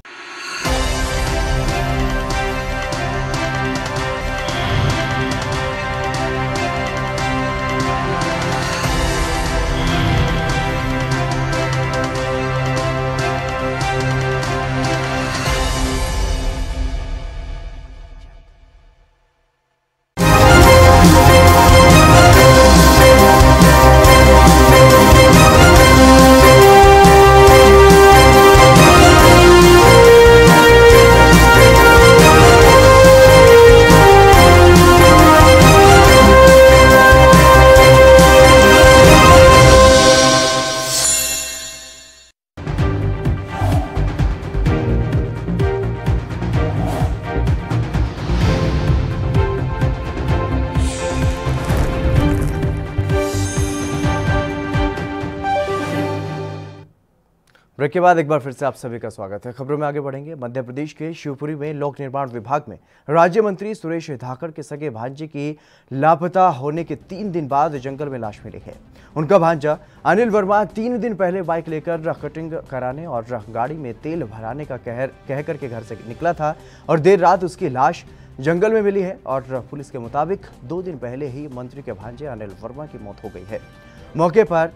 ब्रेक के बाद एक बार फिर से आप सभी का स्वागत है। खबरों में आगे बढ़ेंगे। मध्य प्रदेश के शिवपुरी में लोक निर्माण विभाग में राज्य मंत्री सुरेश धाकड़ के सगे भांजे की लापता होने के 3 दिन बाद जंगल में लाश मिली है। उनका भांजा अनिल वर्मा 3 दिन पहले बाइक लेकर कटिंग कराने और गाड़ी में तेल भराने का कहकर के घर से निकला था और देर रात उसकी लाश जंगल में मिली है और पुलिस के मुताबिक 2 दिन पहले ही मंत्री के भांजे अनिल वर्मा की मौत हो गई है। मौके पर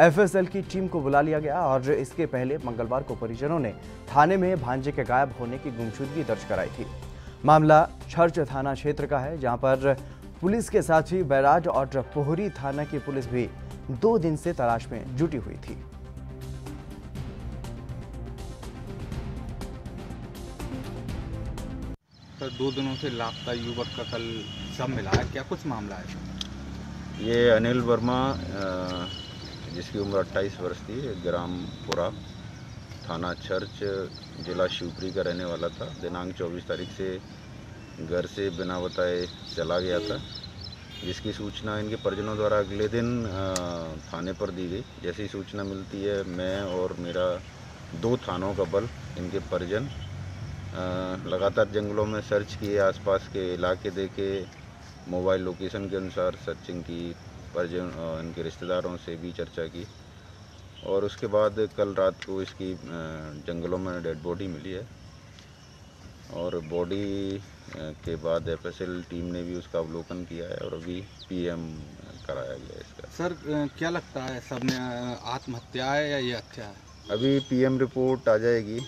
FSL की टीम को बुला लिया गया और इसके पहले मंगलवार को परिजनों ने थाने में भांजे के गायब होने की गुमशुदगी दर्ज कराई थी। मामला छर्च थाना क्षेत्र का है, जहां पर पुलिस के साथ ही बैराज और पोहरी थाना की पुलिस भी 2 दिन से तलाश में जुटी हुई थी। सर 2 दिनों से लापता युवक का कल शव मिला है, क्या कुछ मामला है? ये अनिल वर्मा जिसकी उम्र 28 वर्ष थी, ग्रामपुरा, थाना चर्च, जिला शिवपुरी का रहने वाला था। दिनांक 24 तारीख से घर से बिना बताए चला गया था, जिसकी सूचना इनके परिजनों द्वारा अगले दिन थाने पर दी गई। जैसी सूचना मिलती है, मैं और मेरा 2 थानों का बल, इनके परिजन लगातार जंगलों में सर्च किए, आसपास के इलाके देखे, मोबाइल लोकेशन के अनुसार सर्चिंग की, परिजन इनके रिश्तेदारों से भी चर्चा की और उसके बाद कल रात को इसकी जंगलों में डेड बॉडी मिली है और बॉडी के बाद एफएसएल टीम ने भी उसका अवलोकन किया है और अभी पीएम कराया गया इसका। सर क्या लगता है, सबने आत्महत्या है या ये हत्या है? अभी पीएम रिपोर्ट आ जाएगी,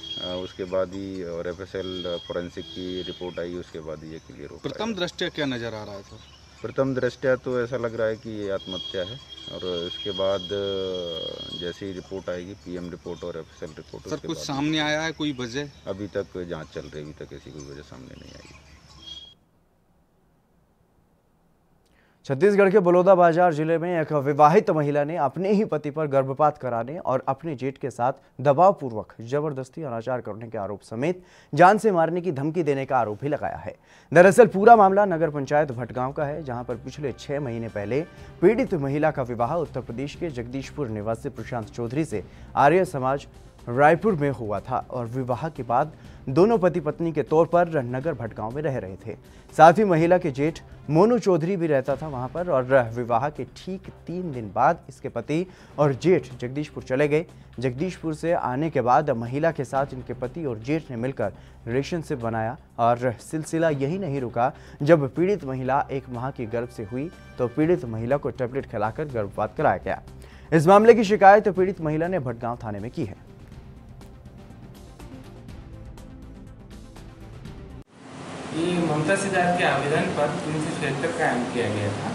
उसके बाद ही और एफएसएल फोरेंसिक की रिपोर्ट आएगी, उसके बाद ये क्लियर होगा। प्रथम दृष्टया क्या नज़र आ रहा है सर? प्रथम दृष्टया तो ऐसा लग रहा है कि ये आत्महत्या है और इसके बाद जैसी रिपोर्ट आएगी, पीएम रिपोर्ट और एफएसएल रिपोर्ट। सर कुछ सामने आया है, कोई वजह? अभी तक जांच चल रही, अभी तक ऐसी कोई वजह सामने नहीं आई। छत्तीसगढ़ के बलौदाबाजार जिले में एक विवाहित महिला ने अपने ही पति पर गर्भपात कराने और अपने जेठ के साथ दबावपूर्वक जबरदस्ती अनाचार करने के आरोप समेत जान से मारने की धमकी देने का आरोप भी लगाया है। दरअसल पूरा मामला नगर पंचायत भटगांव का है, जहां पर पिछले 6 महीने पहले पीड़ित महिला का विवाह उत्तर प्रदेश के जगदीशपुर निवासी प्रशांत चौधरी से आर्य समाज रायपुर में हुआ था और विवाह के बाद दोनों पति पत्नी के तौर पर नगर भटगांव में रह रहे थे। साथ ही महिला के जेठ मोनू चौधरी भी रहता था वहां पर और विवाह के ठीक 3 दिन बाद इसके पति और जेठ जगदीशपुर चले गए। जगदीशपुर से आने के बाद महिला के साथ इनके पति और जेठ ने मिलकर रिलेशनशिप बनाया और सिलसिला यही नहीं रुका। जब पीड़ित महिला 1 माह की गर्भ से हुई तो पीड़ित महिला को टैबलेट खिलाकर गर्भपात कराया गया। इस मामले की शिकायत पीड़ित महिला ने भटगांव थाने में की है। ये ममता सिद्धार्थ के आवेदन पर 376 कायम किया गया था,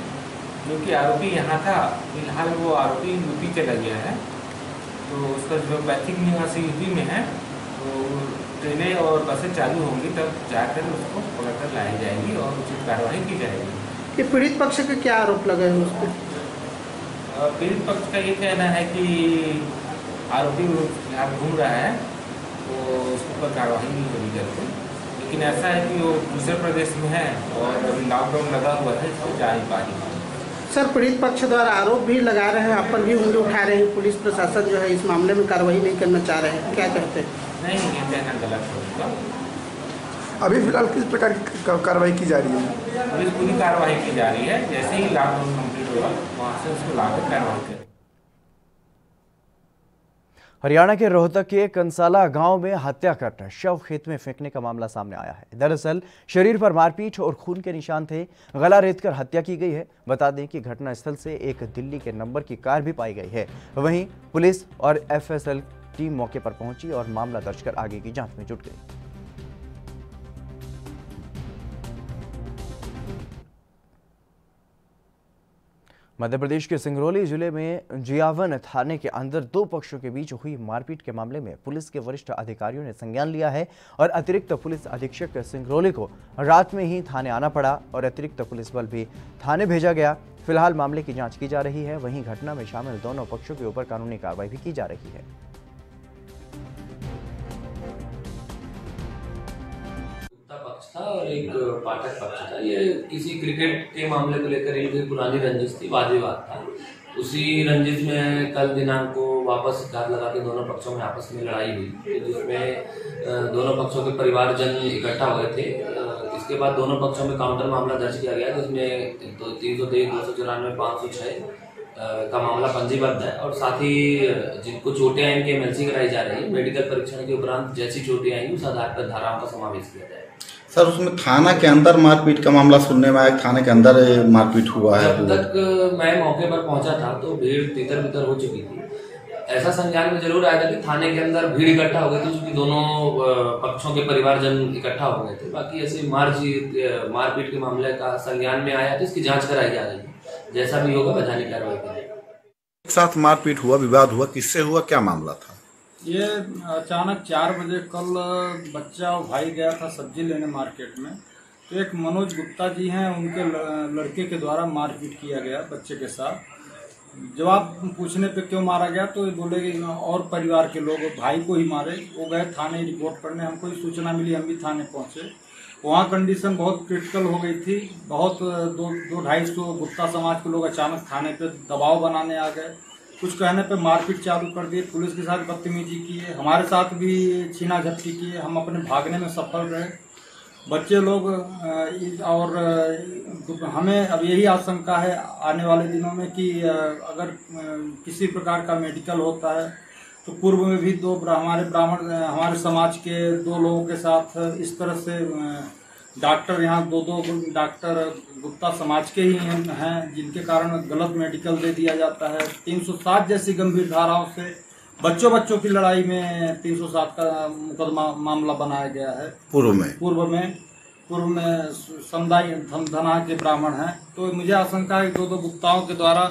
जो कि आरोपी यहाँ था। फिलहाल वो आरोपी यूपी चला गया है, तो उसका जो पैतृक निवासी यूपी में है, तो ट्रेनें और बसें चालू होंगी तब जाकर उसको पकड़कर लाई जाएगी और उचित कार्रवाई की जाएगी। ये पीड़ित पक्ष का क्या आरोप लगा है उस पर? पीड़ित पक्ष का ये कहना है कि आरोपी फिलहाल घूम रहा है, तो उसके ऊपर कार्रवाई नहीं होगी जल्द। लेकिन ऐसा है कि वो दूसरे प्रदेश में है और अभी लॉकडाउन लगा हुआ है, तो जा नहीं पा रही। सर पीड़ित पक्ष द्वारा आरोप भी लगा रहे हैं, आप पर भी उंगली उठा रहे हैं, पुलिस प्रशासन जो है इस मामले में कार्रवाई नहीं करना चाह रहे हैं, क्या कहते हैं? नहीं, ये कहना गलत होगा। अभी फिलहाल किस प्रकार की कार्रवाई की जा रही है? पुलिस पूरी कार्रवाई की जा रही है, जैसे ही लॉकडाउन कंप्लीट होगा वहाँ से उसको लाकर कार्रवाई करें। हरियाणा के रोहतक के कंसाला गांव में हत्या कर शव खेत में फेंकने का मामला सामने आया है। दरअसल शरीर पर मारपीट और खून के निशान थे, गला रेतकर हत्या की गई है। बता दें कि घटनास्थल से एक दिल्ली के नंबर की कार भी पाई गई है। वहीं पुलिस और एफएसएल टीम मौके पर पहुंची और मामला दर्ज कर आगे की जांच में जुट गई। मध्य प्रदेश के सिंगरौली जिले में जियावन थाने के अंदर 2 पक्षों के बीच हुई मारपीट के मामले में पुलिस के वरिष्ठ अधिकारियों ने संज्ञान लिया है और अतिरिक्त पुलिस अधीक्षक सिंगरौली को रात में ही थाने आना पड़ा और अतिरिक्त पुलिस बल भी थाने भेजा गया। फिलहाल मामले की जांच की जा रही है। वहीं घटना में शामिल दोनों पक्षों के ऊपर कानूनी कार्रवाई भी की जा रही है। पक्ष था और एक पाठक पक्ष था। ये किसी क्रिकेट के मामले को लेकर इनकी पुरानी रंजिश थी, वाद विवाद था। उसी रंजिश में कल दिनांक को वापस घात लगा के दोनों पक्षों में आपस में लड़ाई हुई, जिसमें दोनों पक्षों के परिवारजन इकट्ठा हुए थे। इसके बाद दोनों पक्षों में काउंटर मामला दर्ज किया गया, जिसमें 323, 294, 506 का मामला पंजीबद्ध है और साथ ही जिनको चोटें आई उनकी एमएलसी कराई जा रही है। मेडिकल परीक्षण के उपरांत जैसी चोटें आई उस आधार पर धाराओं का समावेश किया जाए। सर उसमें थाना के अंदर मारपीट का मामला सुनने में आया, थाने के अंदर मारपीट हुआ है। जब तक मैं मौके पर पहुंचा था तो भीड़ तितर बितर हो चुकी थी। ऐसा संज्ञान में जरूर आया था कि थाने के अंदर भीड़ इकट्ठा हो गई थी, क्योंकि दोनों पक्षों के परिवारजन इकट्ठा हो गए थे। बाकी ऐसे मारपीट के मामले का संज्ञान में आया तो इसकी जांच कराई जा रही है। जैसा भी होगा वैधानिक कार्रवाई करेंगे। एक साथ मारपीट हुआ, विवाद हुआ, किससे हुआ, क्या मामला था? ये अचानक 4 बजे कल बच्चा और भाई गया था सब्जी लेने मार्केट में, तो एक मनोज गुप्ता जी हैं, उनके लड़के के द्वारा मारपीट किया गया बच्चे के साथ, जवाब पूछने पे क्यों मारा गया तो ये बोले कि और परिवार के लोग भाई को ही मारे। वो गए थाने रिपोर्ट करने, हमको ही सूचना मिली, हम भी थाने पहुंचे। वहाँ कंडीशन बहुत क्रिटिकल हो गई थी। बहुत 200-250 गुप्ता समाज के लोग अचानक थाने पे दबाव बनाने आ गए। कुछ कहने पे मारपीट चालू कर दी, पुलिस के साथ बदतमीजी की है, हमारे साथ भी छीना झपटी की है। हम अपने भागने में सफल रहे। बच्चे लोग और हमें अब यही आशंका है आने वाले दिनों में कि अगर किसी प्रकार का मेडिकल होता है तो पूर्व में भी हमारे समाज के 2 लोगों के साथ इस तरह से डॉक्टर, यहाँ 2 डॉक्टर गुप्ता समाज के ही हैं जिनके कारण गलत मेडिकल दे दिया जाता है। 307 जैसी गंभीर धाराओं से बच्चों की लड़ाई में 307 का मुकदमा मामला बनाया गया है। पूर्व में समुदाय धमधना के ब्राह्मण हैं, तो मुझे आशंका है 2 गुप्ताओं के द्वारा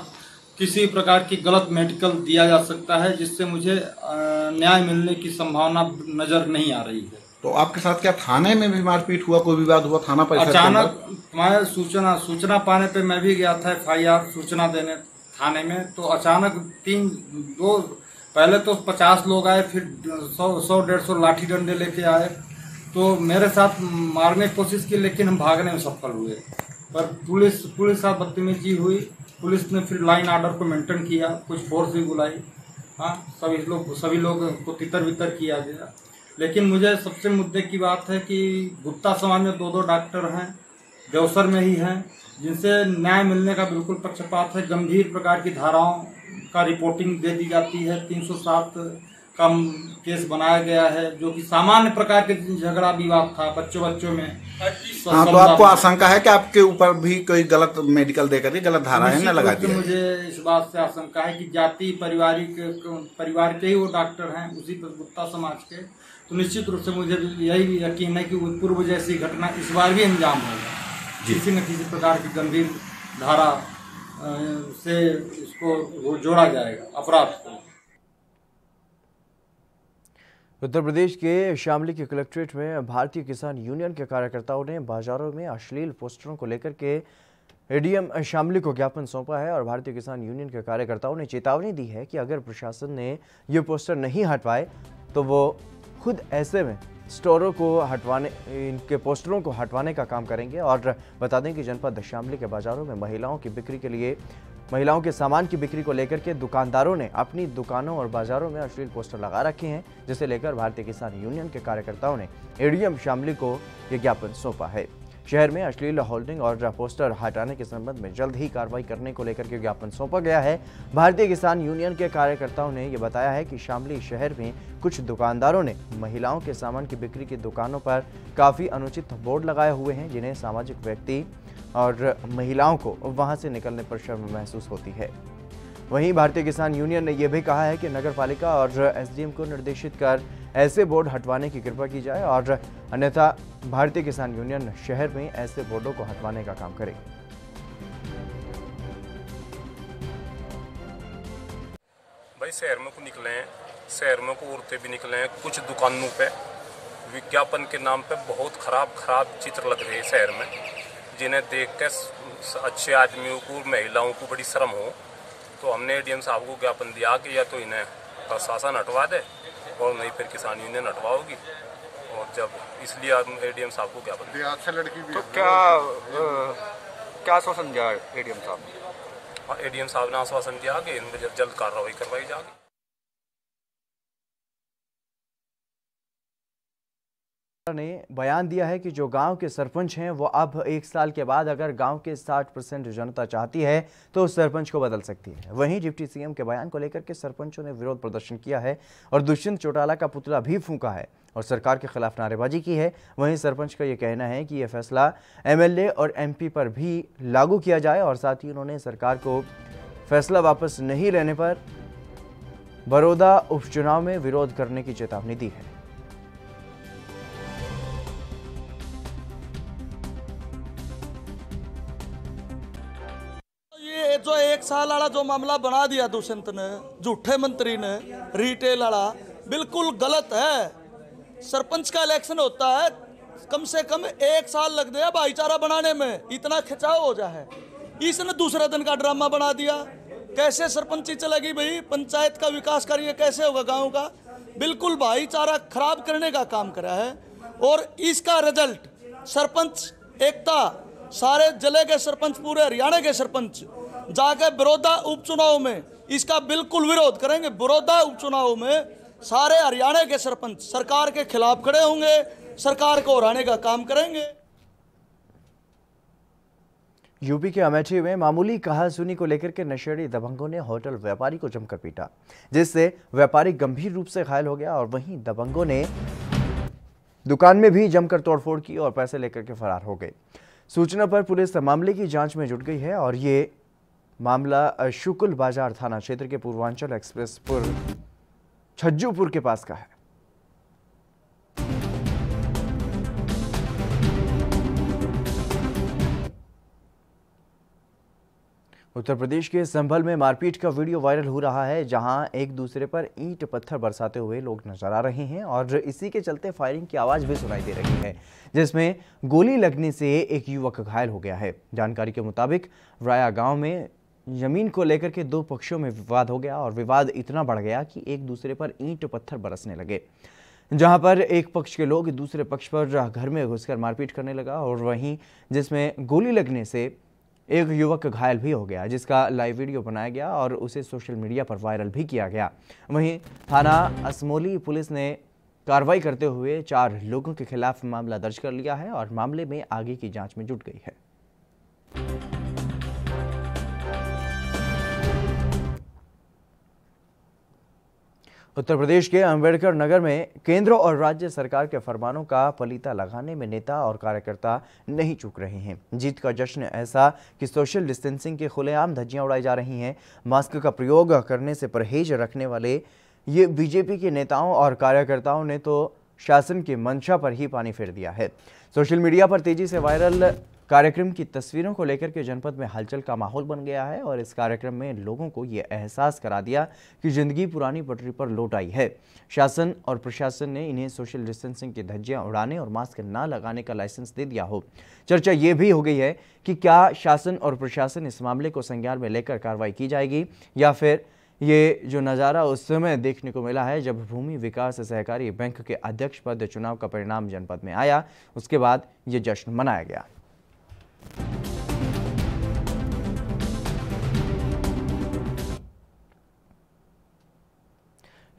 किसी प्रकार की गलत मेडिकल दिया जा सकता है, जिससे मुझे न्याय मिलने की संभावना नजर नहीं आ रही है। तो आपके साथ क्या थाने में भी मारपीट हुआ, कोई विवाद हुआ थाना परिसर? अचानक मैं सूचना पाने पे मैं भी गया था FIR सूचना देने थाने में। तो अचानक पहले तो 50 लोग आए, फिर 100-150 लाठी डंडे लेके आए, तो मेरे साथ मारने की कोशिश की, लेकिन हम भागने में सफल हुए। पर पुलिस साथ बदतमीजी हुई। पुलिस ने फिर लाइन ऑर्डर को मेंटेन किया, कुछ फोर्स भी बुलाई। हाँ, सभी लोग को तितर बितर किया गया। लेकिन मुझे सबसे मुद्दे की बात है कि गुप्ता समाज में 2 डॉक्टर हैं, देवसर में ही हैं, जिनसे न्याय मिलने का बिल्कुल पक्षपात है। गंभीर प्रकार की धाराओं का रिपोर्टिंग दे दी जाती है। 307 का केस बनाया गया है, जो कि सामान्य प्रकार के झगड़ा विवाद था बच्चों में। हाँ, तो आपको आशंका है कि आपके ऊपर भी कोई गलत मेडिकल देकर के गलत धाराएं न लगा दी? मुझे इस बात से आशंका है कि जाति परिवार के ही वो डॉक्टर हैं, उसी गुप्ता समाज के, तो निश्चित रूप से मुझे यही यकीन है कि पूर्व जैसी घटना इस बार भी अंजाम होगा। किसी न किसी प्रकार की गंभीर धारा से इसको जोड़ा जाएगा अपराध को। उत्तर प्रदेश के शामली के कलेक्ट्रेट में भारतीय किसान यूनियन के कार्यकर्ताओं ने बाजारों में अश्लील पोस्टरों को लेकर के एडीएम शामली को ज्ञापन सौंपा है और भारतीय किसान यूनियन के कार्यकर्ताओं ने चेतावनी दी है कि अगर प्रशासन ने ये पोस्टर नहीं हटवाए तो वो खुद ऐसे में स्टोरों को हटवाने, इनके पोस्टरों को हटवाने का काम करेंगे। और बता दें कि जनपद शामली के बाजारों में महिलाओं के सामान की बिक्री को लेकर के दुकानदारों ने अपनी दुकानों और बाजारों में अश्लील पोस्टर लगा रखे हैं, जिसे लेकर भारतीय किसान यूनियन के कार्यकर्ताओं ने एडीएम शामली को यह ज्ञापन सौंपा है। शहर में अश्लील होल्डिंग और पोस्टर हटाने के संबंध में जल्द ही कार्रवाई करने को लेकर के ज्ञापन सौंपा गया है। भारतीय किसान यूनियन के कार्यकर्ताओं ने यह बताया है कि शामली शहर में कुछ दुकानदारों ने महिलाओं के सामान की बिक्री की दुकानों पर काफ़ी अनुचित बोर्ड लगाए हुए हैं, जिन्हें सामाजिक व्यक्ति और महिलाओं को वहां से निकलने पर शर्म महसूस होती है। वहीं भारतीय किसान यूनियन ने यह भी कहा है कि नगर पालिका और एसडीएम को निर्देशित कर ऐसे बोर्ड हटवाने की कृपा की जाए और अन्यथा भारतीय किसान यूनियन शहर में ऐसे बोर्डों को हटवाने का काम करे। भाई शहर में को निकले हैं, शहर में को औरतें भी निकले हैं। कुछ दुकानों पे विज्ञापन के नाम पे बहुत खराब चित्र लग रहे हैं शहर में, जिन्हें देख के अच्छे आदमियों को, महिलाओं को बड़ी शर्म हो। तो हमने एडीएम साहब को ज्ञापन दिया कि या तो इन्हें प्रशासन हटवा दे और नहीं फिर किसान यूनियन हटवाओगी। और जब इसलिए एडीएम साहब को ज्ञापन दिया। तो क्या आश्वासन दिया एडीएम साहब ने? एडीएम साहब ने आश्वासन दिया कि इन पर जल्द कार्रवाई करवाई जाएगी। ने बयान दिया है कि जो गांव के सरपंच हैं वो अब 1 साल के बाद अगर गांव के 60% जनता चाहती है तो उस सरपंच को बदल सकती है। वहीं डिप्टी सीएम के बयान को लेकर के सरपंचों ने विरोध प्रदर्शन किया है और दुष्यंत चौटाला का पुतला भी फूंका है और सरकार के खिलाफ नारेबाजी की है। वहीं सरपंच का यह कहना है कि यह फैसला एमएलए और एमपी पर भी लागू किया जाए और साथ ही उन्होंने सरकार को फैसला वापस नहीं लेने पर बड़ौदा उपचुनाव में विरोध करने की चेतावनी दी है। जो 1 साल वाला जो मामला बना दिया दुष्यंत ने, झूठे मंत्री ने, रिटेल वाला, बिल्कुल गलत है। सरपंच का इलेक्शन होता है, कम से कम 1 साल लग गया भाईचारा बनाने में, इतना खिंचाव हो जाए। इसने दूसरे दिन का ड्रामा बना दिया। कैसे सरपंची चलेगी भाई? पंचायत का विकास कार्य कैसे होगा गांव का? बिल्कुल भाईचारा खराब करने का काम करा है। और इसका रिजल्ट सरपंच एकता, सारे जिले के सरपंच, पूरे हरियाणा के सरपंच जाके बड़ौदा उपचुनाव में इसका बिल्कुल विरोध करेंगे। बड़ौदा उपचुनाव में सारे हरियाणा के सरपंच सरकार के खिलाफ खड़े होंगे, सरकार को हराने का काम करेंगे। यूपी के अमेठी में मामूली कहासुनी को लेकर के नशेड़ी दबंगों ने होटल व्यापारी को जमकर पीटा, जिससे व्यापारी गंभीर रूप से घायल हो गया और वहीं दबंगों ने दुकान में भी जमकर तोड़फोड़ की और पैसे लेकर के फरार हो गए। सूचना पर पुलिस मामले की जांच में जुट गई है और ये मामला शुक्ल बाजार थाना क्षेत्र के पूर्वांचल एक्सप्रेसपुर छज्जूपुर के पास का है। उत्तर प्रदेश के संभल में मारपीट का वीडियो वायरल हो रहा है, जहां एक दूसरे पर ईंट पत्थर बरसाते हुए लोग नजर आ रहे हैं और इसी के चलते फायरिंग की आवाज भी सुनाई दे रही है, जिसमें गोली लगने से एक युवक घायल हो गया है। जानकारी के मुताबिक राया गांव में जमीन को लेकर के दो पक्षों में विवाद हो गया और विवाद इतना बढ़ गया कि एक दूसरे पर ईंट पत्थर बरसने लगे, जहां पर एक पक्ष के लोग दूसरे पक्ष पर घर में घुसकर मारपीट करने लगा और वहीं जिसमें गोली लगने से एक युवक घायल भी हो गया, जिसका लाइव वीडियो बनाया गया और उसे सोशल मीडिया पर वायरल भी किया गया। वहीं थाना असमोली पुलिस ने कार्रवाई करते हुए 4 लोगों के खिलाफ मामला दर्ज कर लिया है और मामले में आगे की जांच में जुट गई है। उत्तर प्रदेश के अंबेडकर नगर में केंद्र और राज्य सरकार के फरमानों का पलीता लगाने में नेता और कार्यकर्ता नहीं चूक रहे हैं। जीत का जश्न ऐसा कि सोशल डिस्टेंसिंग के खुलेआम धज्जियां उड़ाई जा रही हैं। मास्क का प्रयोग करने से परहेज रखने वाले ये बीजेपी के नेताओं और कार्यकर्ताओं ने तो शासन की मंशा पर ही पानी फेर दिया है। सोशल मीडिया पर तेजी से वायरल कार्यक्रम की तस्वीरों को लेकर के जनपद में हलचल का माहौल बन गया है और इस कार्यक्रम में लोगों को ये एहसास करा दिया कि जिंदगी पुरानी पटरी पर लौट आई है। शासन और प्रशासन ने इन्हें सोशल डिस्टेंसिंग की धज्जियां उड़ाने और मास्क ना लगाने का लाइसेंस दे दिया हो। चर्चा ये भी हो गई है कि क्या शासन और प्रशासन इस मामले को संज्ञान में लेकर कार्रवाई की जाएगी या फिर ये जो नज़ारा उस समय देखने को मिला है जब भूमि विकास सहकारी बैंक के अध्यक्ष पद चुनाव का परिणाम जनपद में आया, उसके बाद ये जश्न मनाया गया।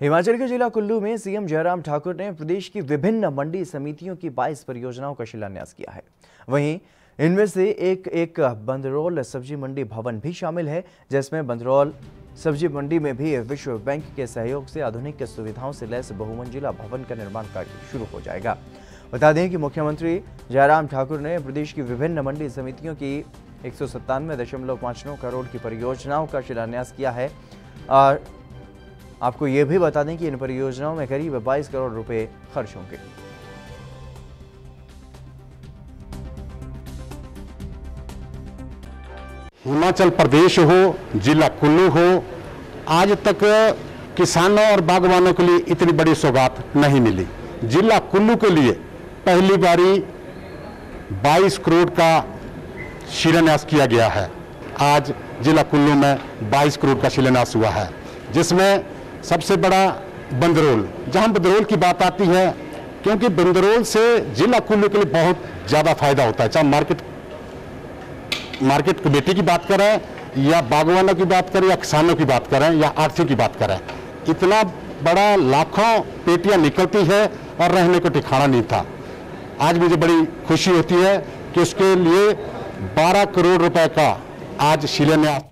हिमाचल के जिला कुल्लू में सीएम जयराम ठाकुर ने प्रदेश की विभिन्न मंडी समितियों की 22 परियोजनाओं का शिलान्यास किया है। वहीं इनमें से एक बंदरौल सब्जी मंडी भवन भी शामिल है, जिसमें बंदरौल सब्जी मंडी में भी विश्व बैंक के सहयोग से आधुनिक सुविधाओं से लैस बहुमंजिला भवन का निर्माण कार्य शुरू हो जाएगा। बता दें कि मुख्यमंत्री जयराम ठाकुर ने प्रदेश की विभिन्न मंडी समितियों की 197.59 करोड़ की परियोजनाओं का शिलान्यास किया है और आपको ये भी बता दें कि इन परियोजनाओं में करीब 22 करोड़ रुपए खर्च होंगे। हिमाचल प्रदेश हो, जिला कुल्लू हो, आज तक किसानों और बागवानों के लिए इतनी बड़ी सौगात नहीं मिली। जिला कुल्लू के लिए पहली बारी 22 करोड़ का शिलान्यास किया गया है। आज जिला कुल्लू में 22 करोड़ का शिलान्यास हुआ है, जिसमें सबसे बड़ा बंदरौल, जहां बंदरौल की बात आती है क्योंकि बंदरौल से जिला कुल्लू के लिए बहुत ज़्यादा फायदा होता है, चाहे मार्केट कमेटी की बात करें या बागवानों की बात करें या किसानों की बात करें या आढ़तियों की बात करें। इतना बड़ा लाखों पेटियां निकलती है और रहने को ठिकाना नहीं था। आज मुझे बड़ी खुशी होती है कि उसके लिए 12 करोड़ रुपए का आज शिलान्यास।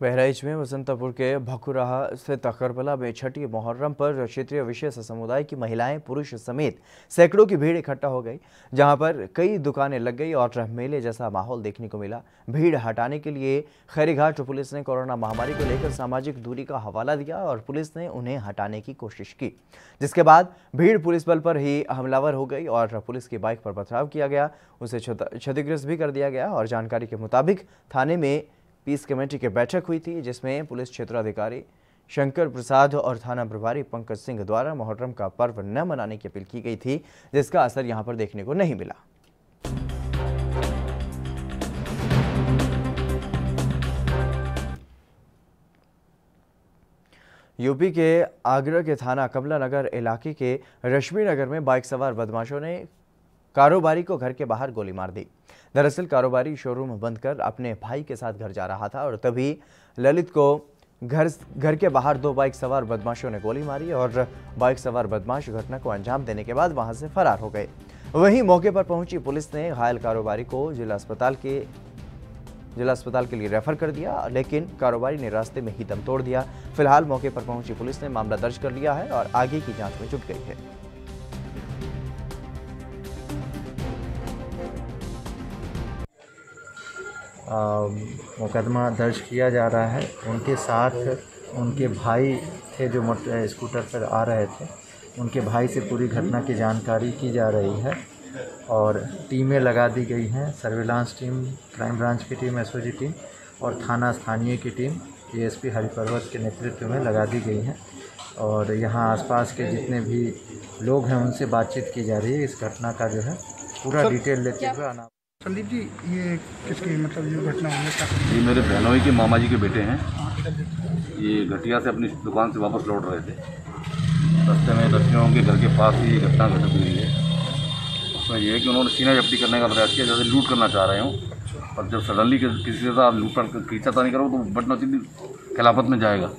बहराइच में वसंतापुर के भकुराहा स्थित करबला में छठी मुहर्रम पर क्षेत्रीय विशेष समुदाय की महिलाएं पुरुष समेत सैकड़ों की भीड़ इकट्ठा हो गई, जहां पर कई दुकानें लग गई और मेले जैसा माहौल देखने को मिला। भीड़ हटाने के लिए खैरीघाट पुलिस ने कोरोना महामारी को लेकर सामाजिक दूरी का हवाला दिया और पुलिस ने उन्हें हटाने की कोशिश की, जिसके बाद भीड़ पुलिस बल पर ही हमलावर हो गई और पुलिस की बाइक पर पथराव किया गया, उसे क्षतिग्रस्त भी कर दिया गया। और जानकारी के मुताबिक थाने में पीस कमेटी की बैठक हुई थी, जिसमें पुलिस क्षेत्राधिकारी शंकर प्रसाद और थाना प्रभारी पंकज सिंह द्वारा मुहर्रम का पर्व न मनाने की अपील की गई थी, जिसका असर यहां पर देखने को नहीं मिला। यूपी के आगरा के थाना कमला नगर इलाके के रश्मि नगर में बाइक सवार बदमाशों ने कारोबारी को घर के बाहर गोली मार दी। दरअसल कारोबारी शोरूम बंद कर अपने भाई के साथ घर जा रहा था और तभी ललित को घर के बाहर 2 बाइक सवार बदमाशों ने गोली मारी और बाइक सवार बदमाश घटना को अंजाम देने के बाद वहां से फरार हो गए। वहीं मौके पर पहुंची पुलिस ने घायल कारोबारी को जिला अस्पताल के लिए रेफर कर दिया, लेकिन कारोबारी ने रास्ते में ही दम तोड़ दिया। फिलहाल मौके पर पहुंची पुलिस ने मामला दर्ज कर लिया है और आगे की जांच में जुट गई है। मुकदमा दर्ज किया जा रहा है। उनके साथ उनके भाई थे जो स्कूटर पर आ रहे थे। उनके भाई से पूरी घटना की जानकारी की जा रही है और टीमें लगा दी गई हैं। सर्विलांस टीम, क्राइम ब्रांच की टीम, एसओजी टीम और थाना स्थानीय की टीम एएसपी हरिपर्वत के नेतृत्व में लगा दी गई हैं और यहाँ आसपास के जितने भी लोग हैं उनसे बातचीत की जा रही है। इस घटना का जो है पूरा डिटेल लेते हुए आना। संदीप जी, ये किसकी मतलब ये घटना हुई? ये मेरे बहनोई के मामा जी के बेटे हैं। ये घटिया से अपनी दुकान से वापस लौट रहे थे। रास्ते में रश्मियों के घर के पास ही ये घटना घटित हुई है। उसमें यह है कि उन्होंने सीना जब्ती करने का प्रयास किया, जैसे लूट करना चाह रहे हो, और जब सडनली किसी से आप लूट पर खींचा नहीं करो तो बटना सीधी खिलाफत में जाएगा।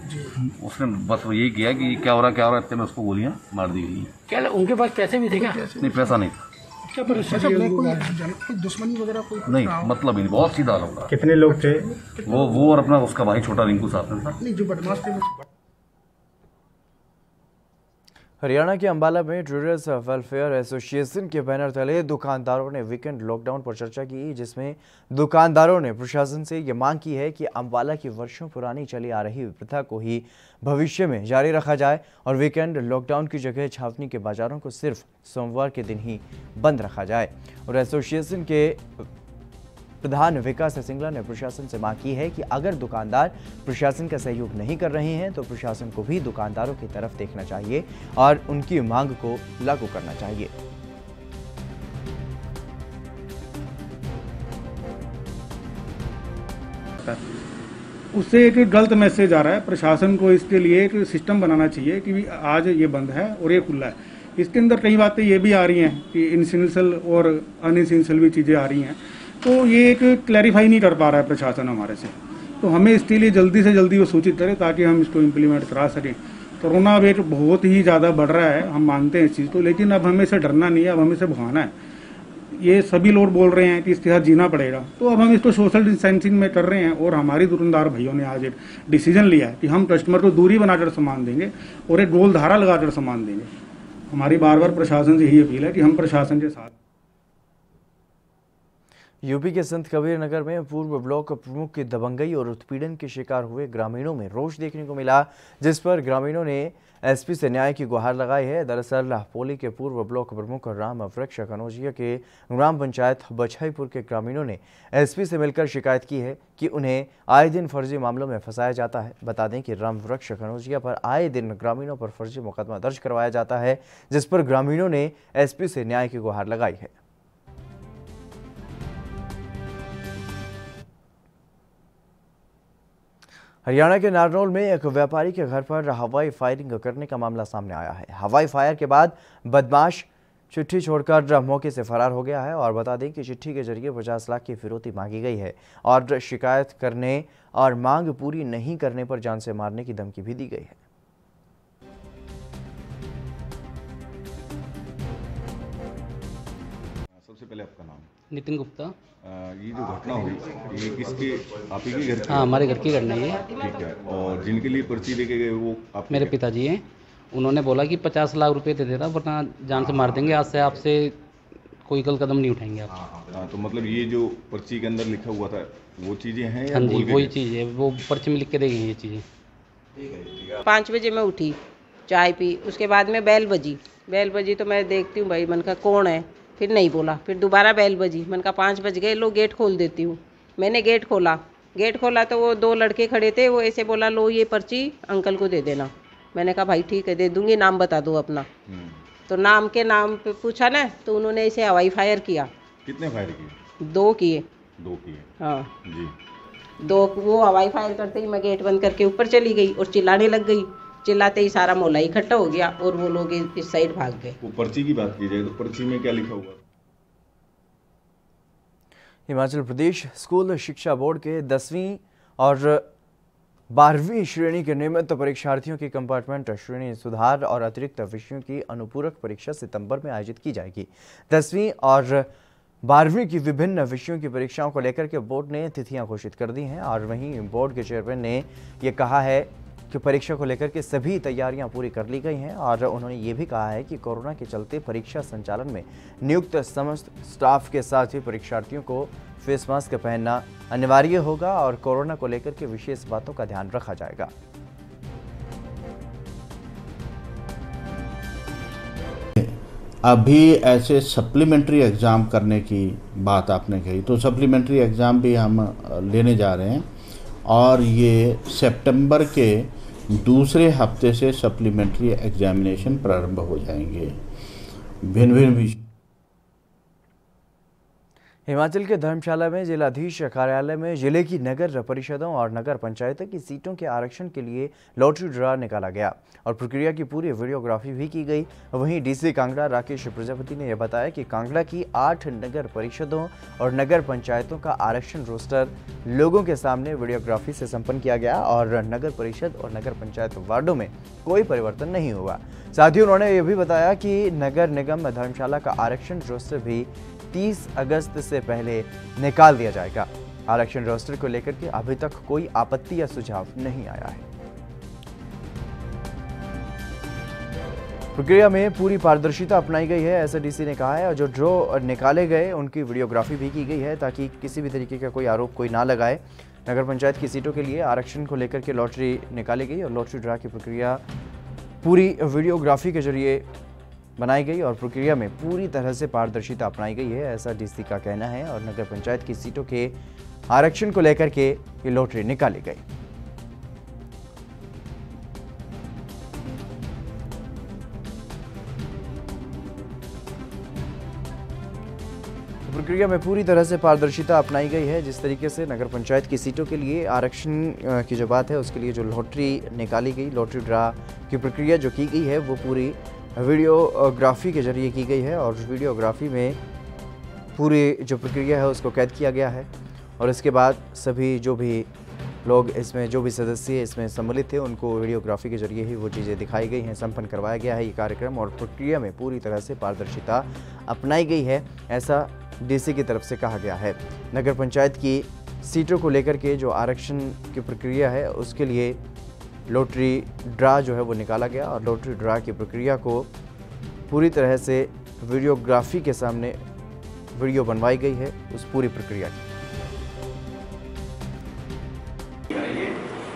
उसने बस यही किया कि क्या हो रहा है इतने में उसको गोलियाँ मार दी गई। क्या उनके पास पैसे भी थे क्या? नहीं, पैसा नहीं था। क्या कोई दुश्मनी वगैरह कोई नहीं, मतलब ही बहुत सीधा लोग। कितने लोग थे? वो और अपना उसका भाई छोटा रिंकू साथ में था। नहीं, जो बदमाश थे। हरियाणा के अंबाला में ट्रेडर्स वेलफेयर एसोसिएशन के बैनर तले दुकानदारों ने वीकेंड लॉकडाउन पर चर्चा की, जिसमें दुकानदारों ने प्रशासन से ये मांग की है कि अंबाला की वर्षों पुरानी चली आ रही प्रथा को ही भविष्य में जारी रखा जाए और वीकेंड लॉकडाउन की जगह छावनी के बाजारों को सिर्फ सोमवार के दिन ही बंद रखा जाए। और एसोसिएशन के प्रधान विकास सिंगला ने प्रशासन से मांग की है कि अगर दुकानदार प्रशासन का सहयोग नहीं कर रहे हैं तो प्रशासन को भी दुकानदारों की तरफ देखना चाहिए और उनकी मांग को लागू करना चाहिए। उससे एक गलत मैसेज आ रहा है। प्रशासन को इसके लिए एक सिस्टम बनाना चाहिए कि आज ये बंद है और ये खुला है। इसके अंदर कई बातें ये भी आ रही हैं कि इनसेंशियल और अनइसेंशियल भी चीज़ें आ रही हैं, तो ये एक क्लैरिफाई नहीं कर पा रहा है प्रशासन हमारे से। तो हमें इसके लिए जल्दी से जल्दी वो सूचित करें ताकि हम इसको इम्प्लीमेंट करा सकें। कोरोना वेट बहुत ही ज़्यादा बढ़ रहा है, हम मानते हैं इस चीज़ को, लेकिन अब हमें से डरना नहीं है, अब हमें से भगाना है। ये सभी लोग बोल रहे हैं कि इसके साथ जीना पड़ेगा, तो अब हम इसको सोशल डिस्टेंसिंग में कर रहे हैं। और हमारी दुकानदार भाइयों ने आज एक डिसीजन लिया है कि हम कस्टमर को दूरी बनाकर सामान देंगे और एक गोल धारा लगाकर सामान देंगे। हमारी बार बार प्रशासन से यही अपील है कि हम प्रशासन के साथ। यूपी के संत कबीर नगर में पूर्व ब्लॉक प्रमुख की दबंगई और उत्पीड़न के शिकार हुए ग्रामीणों में रोष देखने को मिला, जिस पर ग्रामीणों ने एसपी से न्याय की गुहार लगाई है। दरअसल पोली के पूर्व ब्लॉक प्रमुख राम वृक्ष कनौजिया के ग्राम पंचायत बछाईपुर के ग्रामीणों ने एसपी से मिलकर शिकायत की है कि उन्हें आए दिन फर्जी मामलों में फंसाया जाता है। बता दें कि राम वृक्ष कनौजिया पर आए दिन ग्रामीणों पर फर्जी मुकदमा दर्ज करवाया जाता है, जिस पर ग्रामीणों ने एसपी से न्याय की गुहार लगाई है। हरियाणा के नारनौल में एक व्यापारी के घर पर हवाई फायरिंग करने का मामला सामने आया है। हवाई फायर के बाद बदमाश चिट्ठी छोड़कर मौके से फरार हो गया है और बता दें कि चिट्ठी के जरिए 50 लाख की फिरौती मांगी गई है और शिकायत करने और मांग पूरी नहीं करने पर जान से मारने की धमकी भी दी गई है। सबसे पहले आपका नाम? नितिन गुप्ता। ये जो घटना हुई ये किसके, आप ही के घर की? हाँ, हमारे घर की घटना है। ठीक है। और जिनके लिए पर्ची लेके गए वो आप? मेरे पिताजी हैं। उन्होंने बोला कि 50 लाख रुपए दे देना वरना जान से मार देंगे, आज से आपसे कोई गलत कदम नहीं उठाएंगे आप। हाँ, तो मतलब ये जो पर्ची के अंदर लिखा हुआ था वो चीज़ें हैं? हाँ जी, वही चीज़ है, वो पर्ची में लिख के देंगे ये चीज़ें। 5 बजे मैं उठी, चाय पी, उसके बाद में बेल बजी तो मैं देखती हूँ भाई, मन का कौन है, फिर नहीं बोला, फिर दोबारा बेल बजी, मन का 5 बज गए, लो गेट खोल देती हूँ। मैंने गेट खोला तो वो 2 लड़के खड़े थे, वो ऐसे बोला लो ये पर्ची अंकल को दे देना। मैंने कहा भाई ठीक है दे दूंगी, नाम बता दो अपना। तो नाम पे पूछा ना, तो उन्होंने इसे हवाई फायर किया। कितने फायर किए? 2 किए। हाँ जी। 2 वो हवाई फायर करते ही मैं गेट बंद करके ऊपर चली गई और चिल्लाने लग गई चिल्लाते ही सारा मोहल्ला इकट्ठा हो गया और वो लोग इस साइड भाग गए। वो पर्ची की बात की जाए तो पर्ची में क्या लिखा हुआ? हिमाचल प्रदेश स्कूल शिक्षा बोर्ड के 10वीं और 12वीं श्रेणी के नियमित परीक्षार्थियों की कंपार्टमेंट श्रेणी सुधार और अतिरिक्त विषयों की अनुपूरक परीक्षा सितंबर में आयोजित की जाएगी। 10वीं और 12वीं की विभिन्न विषयों की परीक्षाओं को लेकर के बोर्ड ने तिथियां घोषित कर दी हैं और वहीं बोर्ड के चेयरमैन ने यह कहा है कि परीक्षा को लेकर के सभी तैयारियां पूरी कर ली गई हैं और उन्होंने ये भी कहा है कि कोरोना के चलते परीक्षा संचालन में नियुक्त समस्त स्टाफ के साथ ही परीक्षार्थियों को फेस मास्क पहनना अनिवार्य होगा और कोरोना को लेकर के विशेष बातों का ध्यान रखा जाएगा। अभी ऐसे सप्लीमेंट्री एग्ज़ाम करने की बात आपने कही, तो सप्लीमेंट्री एग्ज़ाम भी हम लेने जा रहे हैं और ये सितंबर के दूसरे हफ्ते से सप्लीमेंट्री एग्जामिनेशन प्रारंभ हो जाएंगे। भिन्न भिन्न विषय। हिमाचल के धर्मशाला में जिलाधीश कार्यालय में जिले की नगर परिषदों और नगर पंचायतों की सीटों के आरक्षण के लिए लॉटरी ड्रा निकाला गया और प्रक्रिया की पूरी वीडियोग्राफी भी की गई। वहीं डीसी कांगड़ा राकेश प्रजापति ने यह बताया कि कांगड़ा की 8 नगर परिषदों और नगर पंचायतों का आरक्षण रोस्टर लोगों के सामने वीडियोग्राफी से संपन्न किया गया और नगर परिषद और नगर पंचायत वार्डों में कोई परिवर्तन नहीं हुआ। साथ ही उन्होंने यह भी बताया कि नगर निगम धर्मशाला का आरक्षण रोस्टर भी 30 अगस्त से पहले निकाल दिया जाएगा। आरक्षण रोस्टर को लेकर के अभी तक कोई आपत्ति या सुझाव नहीं आया है। प्रक्रिया में पूरी पारदर्शिता अपनाई गई है, ऐसा डीसी ने कहा है और जो ड्रॉ निकाले गए उनकी वीडियोग्राफी भी की गई है ताकि किसी भी तरीके का कोई आरोप कोई ना लगाए। नगर पंचायत की सीटों के लिए आरक्षण को लेकर के लॉटरी निकाली गई और लॉटरी ड्रा की प्रक्रिया पूरी वीडियोग्राफी के जरिए बनाई गई और प्रक्रिया में पूरी तरह से पारदर्शिता अपनाई गई है, ऐसा डीसी का कहना है। और नगर पंचायत की सीटों के आरक्षण को लेकर के ये लॉटरी निकाली गई। प्रक्रिया में पूरी तरह से पारदर्शिता अपनाई गई है। जिस तरीके से नगर पंचायत की सीटों के लिए आरक्षण की जो बात है उसके लिए जो लॉटरी निकाली गई, लॉटरी ड्रा की प्रक्रिया जो की गई है वो पूरी वीडियोग्राफी के जरिए की गई है और वीडियोग्राफी में पूरी जो प्रक्रिया है उसको कैद किया गया है और इसके बाद सभी जो भी लोग इसमें जो भी सदस्य इसमें सम्मिलित थे उनको वीडियोग्राफी के जरिए ही वो चीज़ें दिखाई गई हैं। संपन्न करवाया गया है ये कार्यक्रम और प्रक्रिया में पूरी तरह से पारदर्शिता अपनाई गई है, ऐसा डीसी की तरफ से कहा गया है। नगर पंचायत की सीटों को लेकर के जो आरक्षण की प्रक्रिया है उसके लिए लॉटरी ड्रा जो है वो निकाला गया और लॉटरी ड्रा की प्रक्रिया को पूरी तरह से वीडियोग्राफी के सामने वीडियो बनवाई गई है उस पूरी प्रक्रिया की।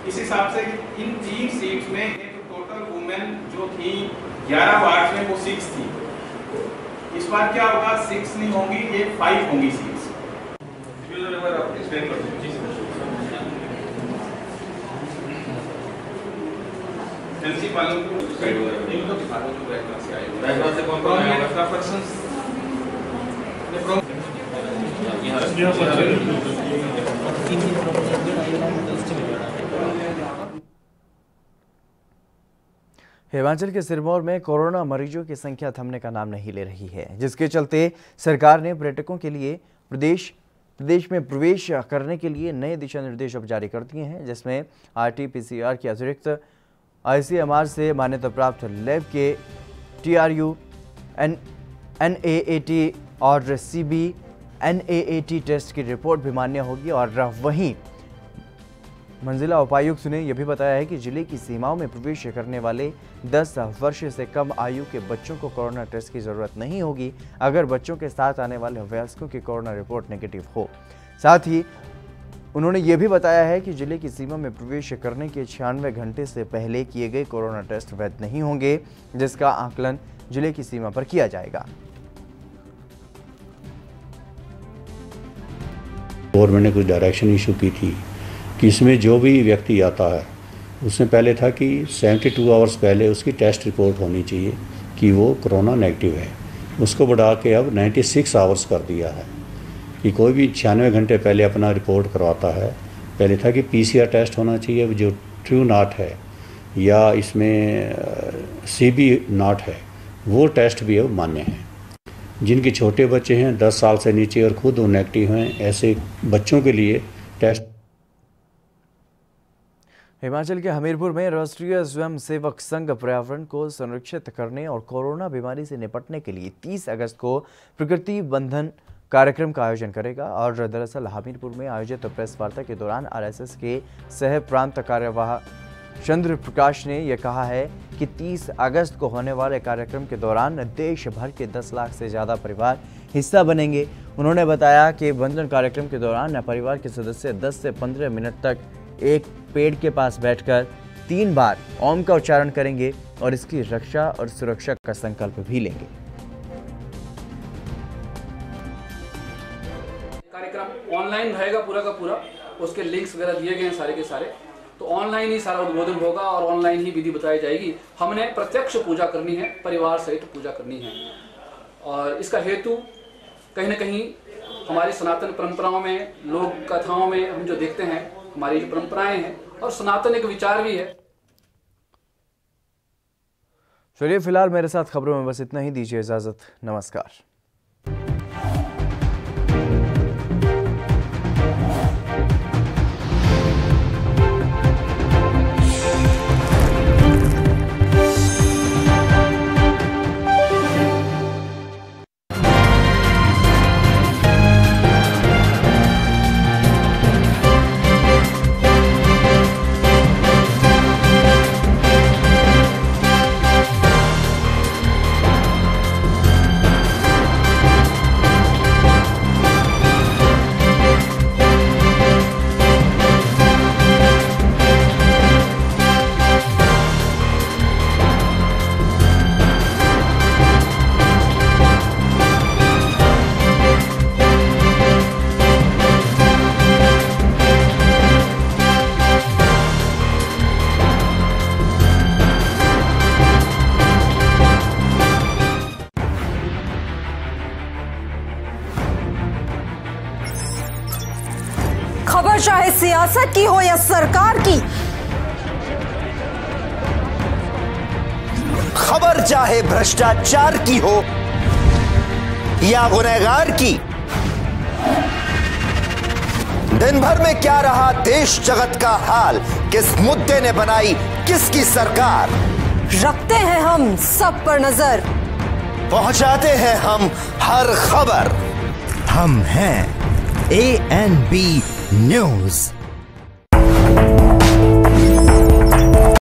इस हिसाब से इन 3 सीट्स में एक टोटल वुमेन जो थी 11 वार्ड में वो 6 थी, इस बार क्या होगा 6 नहीं होंगी, ये 5 होंगी सीट्स। हिमाचल के सिरमौर में कोरोना मरीजों की संख्या थमने का नाम नहीं ले रही है, जिसके चलते सरकार ने पर्यटकों के लिए प्रदेश में प्रवेश करने के लिए नए दिशा निर्देश अब जारी कर दिए हैं, जिसमें RT-PCR के अतिरिक्त ICMR से मान्यता प्राप्त लैब के TRU, NAAT और CB-NAAT टेस्ट की रिपोर्ट भी मान्य होगी। और वहीं मंजिला उपायुक्त ने यह भी बताया है कि जिले की सीमाओं में प्रवेश करने वाले 10 वर्ष से कम आयु के बच्चों को कोरोना टेस्ट की जरूरत नहीं होगी अगर बच्चों के साथ आने वाले वयस्कों की कोरोना रिपोर्ट नेगेटिव हो। साथ ही उन्होंने ये भी बताया है कि जिले की सीमा में प्रवेश करने के 96 घंटे से पहले किए गए कोरोना टेस्ट वैध नहीं होंगे, जिसका आकलन जिले की सीमा पर किया जाएगा। गवर्नमेंट ने कुछ डायरेक्शन इशू की थी कि इसमें जो भी व्यक्ति आता है उसमें पहले था कि 72 आवर्स पहले उसकी टेस्ट रिपोर्ट होनी चाहिए कि वो कोरोना नेगेटिव है, उसको बढ़ा के अब 96 आवर्स कर दिया है कि कोई भी 96 घंटे पहले अपना रिपोर्ट करवाता है। पहले था कि PCR टेस्ट होना चाहिए, जो ट्रू नॉट है या इसमें CB0 है, वो टेस्ट भी अब मान्य हैं। जिनके छोटे बच्चे हैं 10 साल से नीचे और खुद इनएक्टिव हैं, ऐसे बच्चों के लिए टेस्ट। हिमाचल के हमीरपुर में राष्ट्रीय स्वयंसेवक संघ पर्यावरण को संरक्षित करने और कोरोना बीमारी से निपटने के लिए 30 अगस्त को प्रकृति बंधन कार्यक्रम का आयोजन करेगा। और दरअसल हमीरपुर में आयोजित प्रेस वार्ता के दौरान RSS के सह प्रांत कार्यवाह चंद्र प्रकाश ने यह कहा है कि 30 अगस्त को होने वाले कार्यक्रम के दौरान देश भर के 10 लाख से ज़्यादा परिवार हिस्सा बनेंगे। उन्होंने बताया कि बंधन कार्यक्रम के दौरान परिवार के सदस्य 10 से 15 मिनट तक एक पेड़ के पास बैठकर 3 बार ओम का उच्चारण करेंगे और इसकी रक्षा और सुरक्षा का संकल्प भी लेंगे। कार्यक्रम ऑनलाइन रहेगा पूरा का पूरा, उसके लिंक्स वगैरह दिए गए हैं सारे के सारे, तो ऑनलाइन ही सारा उद्बोधन होगा और ऑनलाइन ही विधि बताई जाएगी। हमने प्रत्यक्ष पूजा करनी है, परिवार सहित पूजा करनी है और इसका हेतु कहीं ना कहीं हमारी सनातन परंपराओं में, लोक कथाओं में हम जो देखते हैं, हमारी जो परंपराएं हैं और सनातन एक विचार भी है। चलिए फिलहाल मेरे साथ खबरों में बस इतना ही, दीजिए इजाजत, नमस्कार। खबर चाहे सियासत की हो या सरकार की, खबर चाहे भ्रष्टाचार की हो या गुनहगार की, दिन भर में क्या रहा देश जगत का हाल, किस मुद्दे ने बनाई किसकी सरकार, रखते हैं हम सब पर नजर, पहुंचाते हैं हम हर खबर। हम हैं ANB न्यूज़।